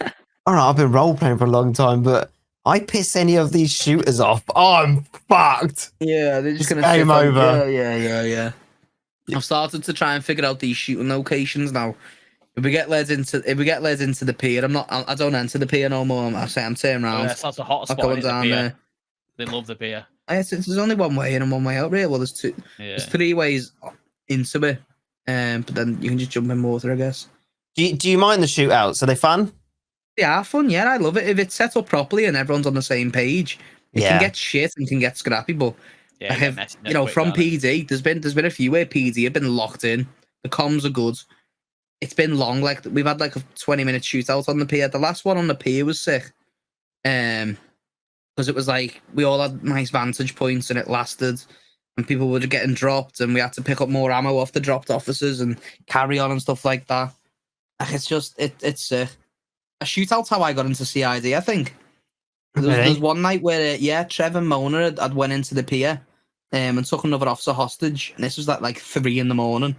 all right, I've been role playing for a long time, but I piss any of these shooters off, I'm fucked. Yeah, they're just It's going to game over. Yeah. I've started to try and figure out these shooting locations now. If we get led into the pier, I don't enter the pier no more. I say I'm turning Oh, around. yeah, that's a hot I'm spot going in the down pier. there. They love the pier. There's only one way in and one way out, really. Well, there's two. Yeah. There's 3 ways into it, but then you can just jump in water, I guess. Do you mind the shootouts? Are they fun? They are fun, yeah. I love it if it's set up properly and everyone's on the same page. It can get shit and can get scrappy, but Yeah, I you get have, messy you know, quick, from can't it? PD, there's been a few where PD have been locked in. The comms are good. It's been long. Like we've had like a 20-minute shootout on the pier. The last one on the pier was sick, because it was like we all had nice vantage points and it lasted, and people were getting dropped, and we had to pick up more ammo off the dropped officers and carry on and stuff like that. Like, it's just it's sick. A shootout's how I got into CID, I think. There's one night where Trev and Mona had went into the pier and took another officer hostage, and this was at like 3 a.m.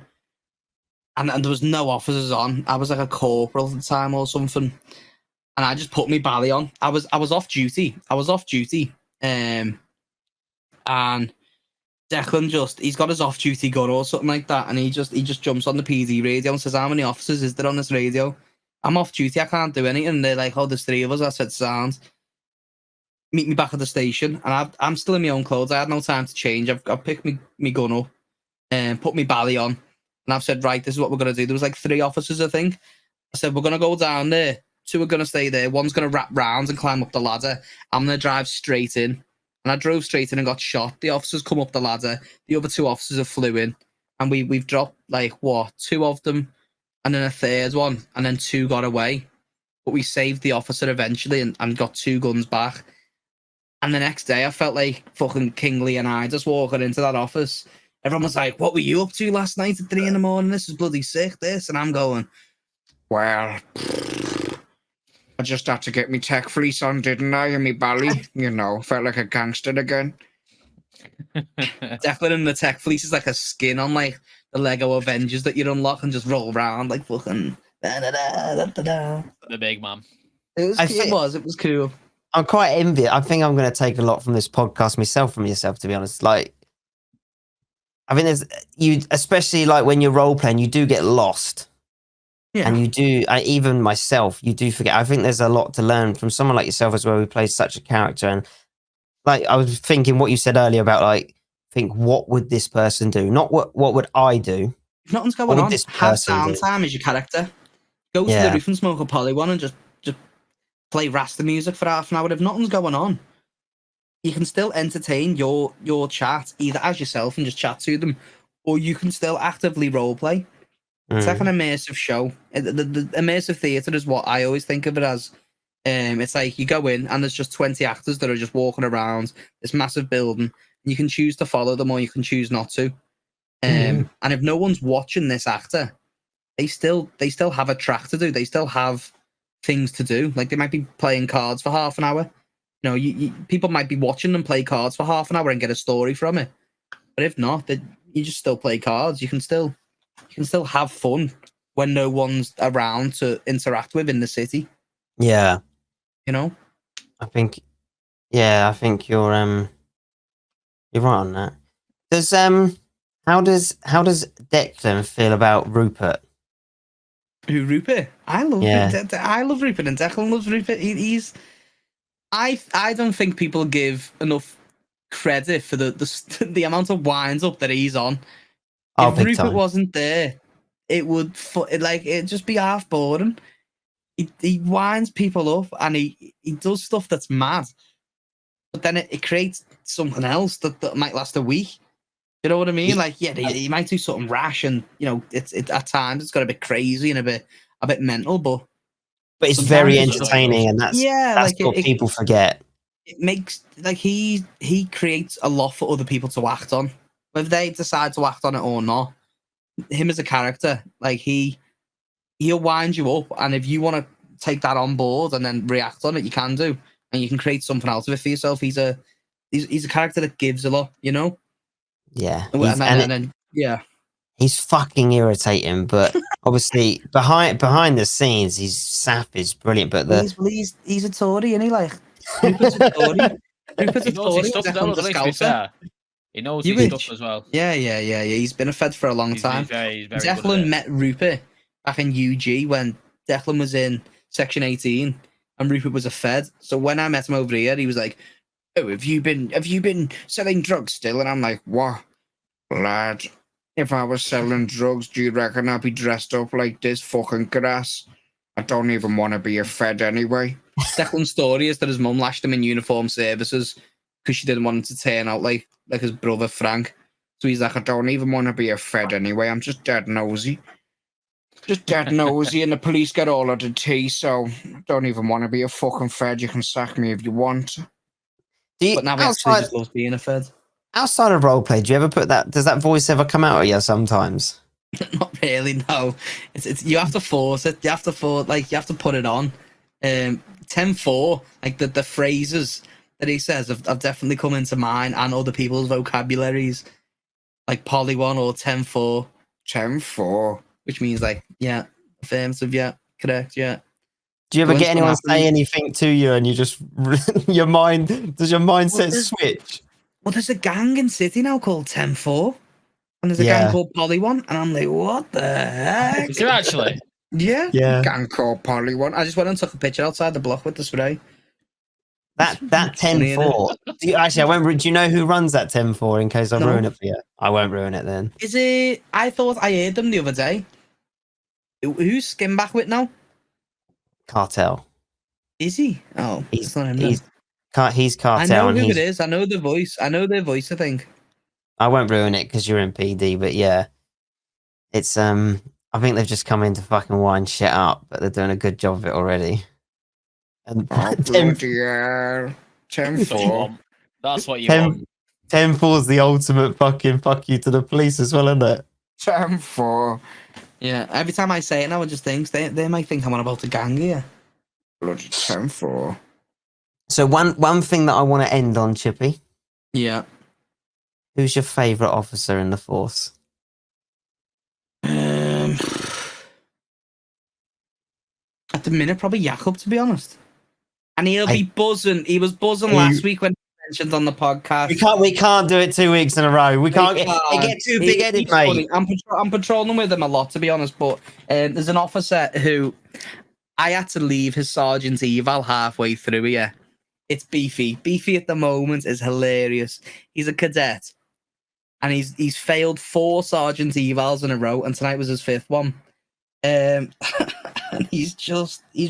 And there was no officers on. I was like a corporal at the time or something, and I just put my bally on. I was off duty. And Declan he's got his off duty gun or something like that, and he just jumps on the PD radio and says, "How many officers is there on this radio? I'm off duty. I can't do anything." And they're like, "Oh, there's 3 of us." I said, "Sound. Meet me back at the station." And I'm still in my own clothes. I had no time to change. I've picked me gun up and put my bally on. And I've said, "Right, this is what we're going to do." There was like 3 officers, I think. I said, "We're going to go down there. 2 are going to stay there. One's going to wrap round and climb up the ladder. I'm going to drive straight in." And I drove straight in and got shot. The officers come up the ladder. The other 2 officers have flew in. And we've dropped, like, 2 of them. And then a 3rd one. And then 2 got away. But we saved the officer eventually and got 2 guns back. And the next day, I felt like fucking King Leonidas walking into that office. Everyone was like, "What were you up to last night at 3 a.m? This is bloody sick, this." And I'm going, Well, I just had to get me tech fleece on, didn't I? And me bally, you know, felt like a gangster again. Declan in the tech fleece is like a skin on like the Lego Avengers that you unlock and just roll around like fucking da-da-da-da-da-da. The big man. It was cool. I'm quite envious. I think I'm going to take a lot from this podcast myself, from yourself, to be honest. Like, I think there's you, especially like when you're role playing, you do get lost. Yeah. And you do, even myself, you do forget. I think there's a lot to learn from someone like yourself as well, who plays such a character. And like, I was thinking what you said earlier about like, think what would this person do? Not what would I do? If nothing's What going would on, this have person do? downtime as your character. Go to the roof and smoke a poly one and just play Rasta music for half an hour. If nothing's going on, you can still entertain your chat either as yourself and just chat to them, or you can still actively roleplay. It's like an Mm. immersive show. The immersive theatre is what I always think of it as. It's like you go in and there's just 20 actors that are just walking around this massive building. And you can choose to follow them or you can choose not to. And if no one's watching this actor, they still have a track to do. They still have things to do. Like they might be playing cards for half an hour. You know, people might be watching them play cards for half an hour and get a story from it. But if not, then you just still play cards. You can still have fun when no one's around to interact with in the city. Yeah, You know? I think. Yeah, I think you're right on that. Does how does Declan feel about Rupert? Who, Rupert? I love Yeah. I love Rupert, and Declan loves Rupert. He's I don't think people give enough credit for the amount of winds up that he's on. Oh, If big Rupert time. wasn't there, it'd just be half boring. He winds people up and he does stuff that's mad, but then it creates something else that might last a week. You know what I mean? Like, yeah, he might do something rash, and you know, it's at times it's got a bit crazy and a bit mental, but But it's sometimes very it's just- entertaining, and that's like what people forget. it makes like he creates a lot for other people to act on, whether they decide to act on it or not. Him as a character, like he'll wind you up, and if you want to take that on board and then react on it, you can do, and you can create something out of it for yourself. He's a character that gives a lot, you know. Yeah, And then yeah, he's fucking irritating, but obviously behind the scenes, he's savage, brilliant. But he's a Tory, isn't he? Like Rupert's a Tory. Rupert's a He knows his Tory. stuff as Declan's well, a to be Scouser. fair. He knows You his rich? stuff as well. Yeah. He's been a Fed for a long He's time. very good at Declan it. met Rupert back in UG when Declan was in Section 18 and Rupert was a Fed. So when I met him over here, he was like, "Oh, have you been selling drugs still?" And I'm like, What, lad? If I was selling drugs, do you reckon I'd be dressed up like this fucking grass? I don't even want to be a Fed anyway. Declan's story is that his mum lashed him in uniform services because she didn't want him to turn out like his brother Frank. So he's like, I don't even want to be a Fed anyway. I'm just dead nosy. Just dead nosy, and the police get all of the tea, so I don't even want to be a fucking Fed. You can sack me if you want. But now he actually just loves being a Fed. outside of roleplay, do you ever put that? Does that voice ever come out of you sometimes? Not really, no. It's you have to force it. You have to put it on. 10-4, like the phrases that he says have definitely come into mine and other people's vocabularies. Like Poly1 or 10-4. 10-4. Which means like, yeah, affirmative, yeah, correct, yeah. Do you ever When's get anyone gonna say happen? anything to you and you just does your mindset switch? Well, there's a gang in City now called 10-4. And there's a Yeah. gang called Poly1. And I'm like, what the heck? Is there actually? Yeah. Yeah. Gang called Poly1. I just went and took a picture outside the block with the spray. That Funny, 10-4. Actually, I won't. Do you know who runs that 10-4 in case I No. ruin it for you? I won't ruin it then. Is it? I thought I heard them the other day. Who's Skin back with now? Cartel. Is he? Oh, it's not him. then. He's I Cartel, know and who he's. it is. I know the voice. I know their voice, I think. I won't ruin it because you're in PD, but yeah, it's I think they've just come in to fucking wind shit up, but they're doing a good job of it already. And Oh, 10 bloody hell. That's what you 10-4. want. That's what you want. 10-4 is the ultimate fucking fuck you to the police as well, isn't it? 10-4. Yeah. Every time I say it now, I just think they might think I'm on about a gang here. Bloody 10-4. So one thing that I want to end on, Chippy. Yeah. Who's your favourite officer in the force? At the minute, probably Jakob, to be honest. And he'll be buzzing. He was buzzing last week when he mentioned on the podcast. We can't do it 2 weeks in a row. We can't. It get too big headed, He's mate. funny. I'm patrolling with him a lot, to be honest. But there's an officer who I had to leave his sergeant eval halfway through here. It's Beefy. Beefy at the moment is hilarious. He's a cadet, and he's failed 4 sergeant evals in a row, and tonight was his 5th one. And he's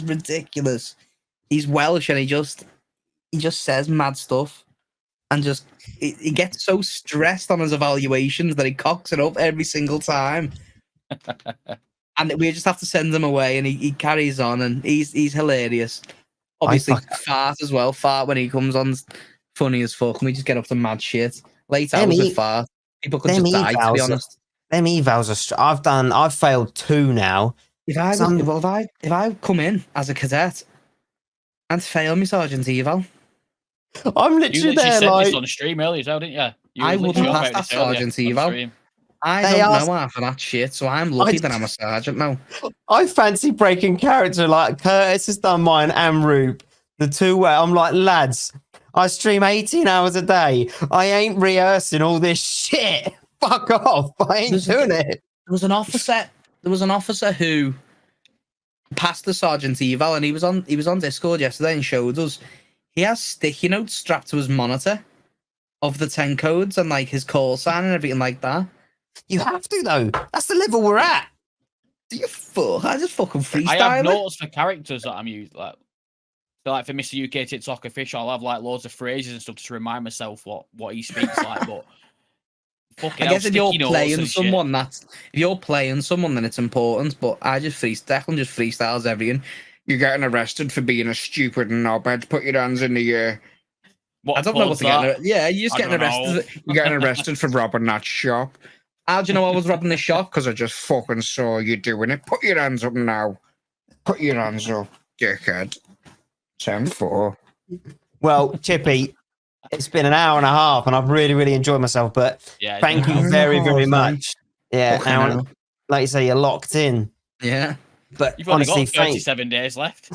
ridiculous. He's Welsh, and he just says mad stuff. and just he gets so stressed on his evaluations that he cocks it up every single time. And we just have to send him away, and he carries on, and he's hilarious. Obviously, Fart as well. Fart when he comes on, funny as fuck. And we just get up to mad shit. Late hours with Fart. People could just die, to be honest. Them evals are. I've failed 2 now. If I come in as a cadet and fail my sergeant eval, I'm literally there. Said like this on stream earlier, didn't you? I wouldn't pass that sergeant eval. I don't know half of that shit, so I'm lucky that I'm a sergeant now. I fancy breaking character. Like Curtis has done mine and Roop, the 2 where I'm like, lads, I stream 18 hours a day. I ain't rehearsing all this shit. Fuck off. I ain't doing it. There was an officer who passed the sergeant eval, and he was on Discord yesterday and showed us. He has sticky notes strapped to his monitor of the 10 codes and like his call sign and everything like that. You have to though. That's the level we're at. Do you fuck? I just fucking freestyle. I have notes for characters that I'm using. Like for Mr. UK TikTok official, I'll have like loads of phrases and stuff to remind myself what he speaks like. But fucking I guess if you're playing someone, then it's important. But I just freestyles everything. You're getting arrested for being a stupid knobhead. Put your hands in the air. I don't know what to get. Yeah, you're just getting arrested. You're getting arrested for robbing that shop. How do you know I was robbing the shop? Because I just fucking saw you doing it. Put your hands up now. Put your hands up, dickhead. 10-4. Well, Chippy, it's been an hour and a half, and I've really, really enjoyed myself. But thank you very, very much. Yeah, like you say, you're locked in. Yeah. But you've only got 37 days left.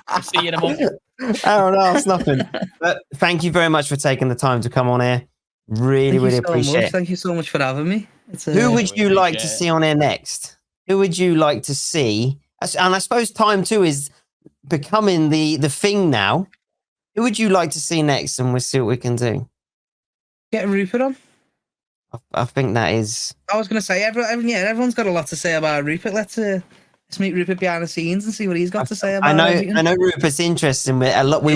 I'll see you in a month. Hour and a half's nothing. But thank you very much for taking the time to come on here. Really, really appreciate it. Thank you so much for having me. Who would you like to see on air next? Who would you like to see? And I suppose Time 2 is becoming the thing now. Who would you like to see next? And we'll see what we can do. Get Rupert on. I think that is. I was going to say, everyone's got a lot to say about Rupert. Let's meet Rupert behind the scenes and see what he's got to say about it. I know Rupert's interesting. We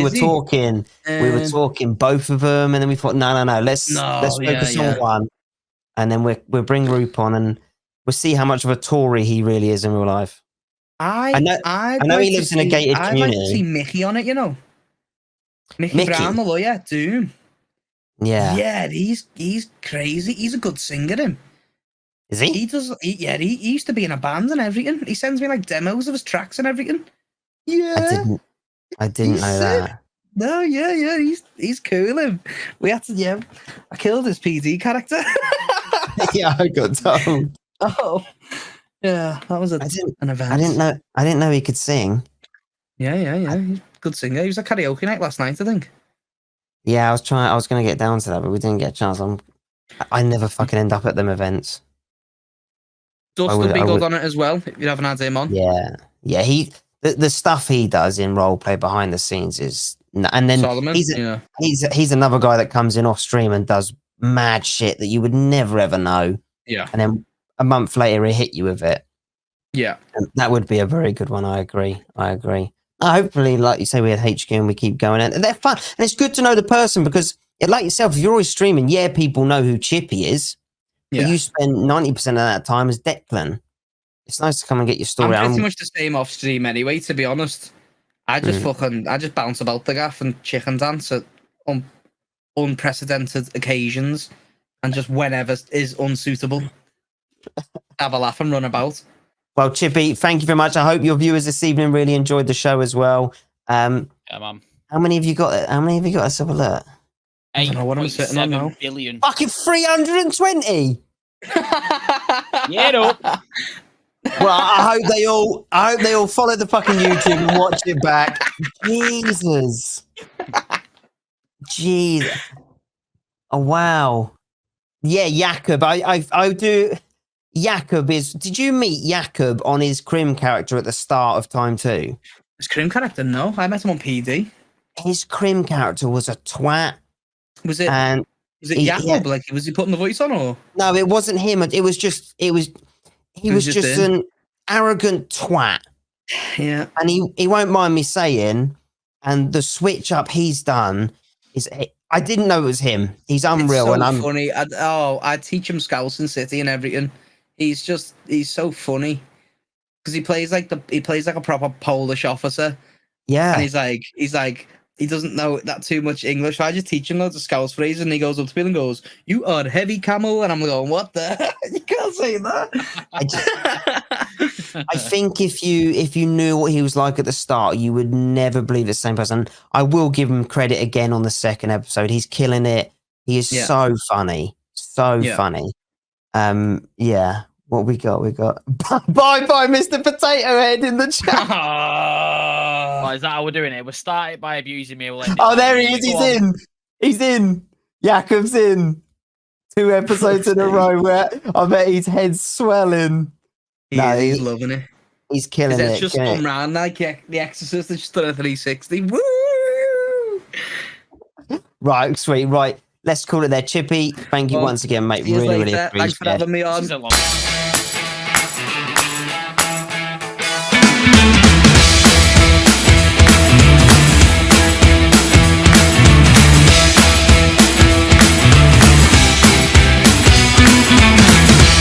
were talking, both of them, and then we thought, no, let's focus on one, and then we'll bring Rupert on, and we'll see how much of a Tory he really is in real life. I know he lives in a gated community. I'd like to see Mickey on it, you know. Mickey Brown, the lawyer, Doom. Yeah, he's crazy. He's a good singer, him. Is he? He used to be in a band and everything. He sends me like demos of his tracks and everything. Yeah. I didn't know that. No, yeah, he's cool. Him. We had to, I killed his PD character. Yeah, I got told. Oh, yeah, that was an event. I didn't know he could sing. Yeah. He's a good singer. He was at karaoke night last night, I think. Yeah, I was going to get down to that, but we didn't get a chance. I never fucking end up at them events. Dust would be good on it as well, if you haven't had him on. Yeah. The stuff he does in roleplay behind the scenes is, and then Solomon, he's another guy that comes in off stream and does mad shit that you would never ever know. Yeah. And then a month later he hit you with it. Yeah. And that would be a very good one. I agree. Hopefully, like you say, we had HQ and we keep going, and they're fun. And it's good to know the person because, like yourself, if you're always streaming, people know who Chippy is. Yeah. But you spend 90% of that time as Declan. It's nice to come and get your story. I'm pretty much the same off stream anyway, to be honest. I just bounce about the gaff and chicken dance at unprecedented occasions, and just whenever is unsuitable, have a laugh and run about. Well, Chippy, thank you very much. I hope your viewers this evening really enjoyed the show as well. Yeah, man. How many have you got? Let's have a look. 8.7 billion. Fucking 320. Yeah, no. Well, I hope they all follow the fucking YouTube and watch it back. Jesus. Jeez. Oh wow. Yeah, Jakob. I do. Jakob is. Did you meet Jakob on his Crim character at the start of Time 2? His Crim character? No, I met him on PD. His Crim character was a twat. Was it? And was it Jakob? Yeah. Like, was he putting the voice on, or? No, it wasn't him. He was just an arrogant twat. Yeah. And he won't mind me saying, and the switch up he's done I didn't know it was him. He's unreal, so and I'm funny. I teach him Scouts and City and everything. He's so funny because he plays like a proper Polish officer, yeah. and he's like he doesn't know that too much English. So I just teach him loads of Scouts phrases, and he goes up to me and goes, "You are heavy camel," and I'm going, "What the? You can't say that." I think if you knew what he was like at the start, you would never believe the same person. I will give him credit again on the second episode. He's killing it. He is so funny. So funny. Yeah. What we got? Bye, Mr. Potato Head in the chat. Oh, is that how we're doing it? We'll start it by abusing me. We'll end it Oh, by there he abusing is. me. Go on. He's in. Jakob's in. 2 episodes in a row where I bet his head's swelling. He's loving it. He's killing His head's it. just come round like The Exorcist. It's just done a 360. Woo! Right, sweet. Right, let's call it there. Chippy, thank you once again, mate. See you Really later. appreciate Thanks for having me on. This is a long-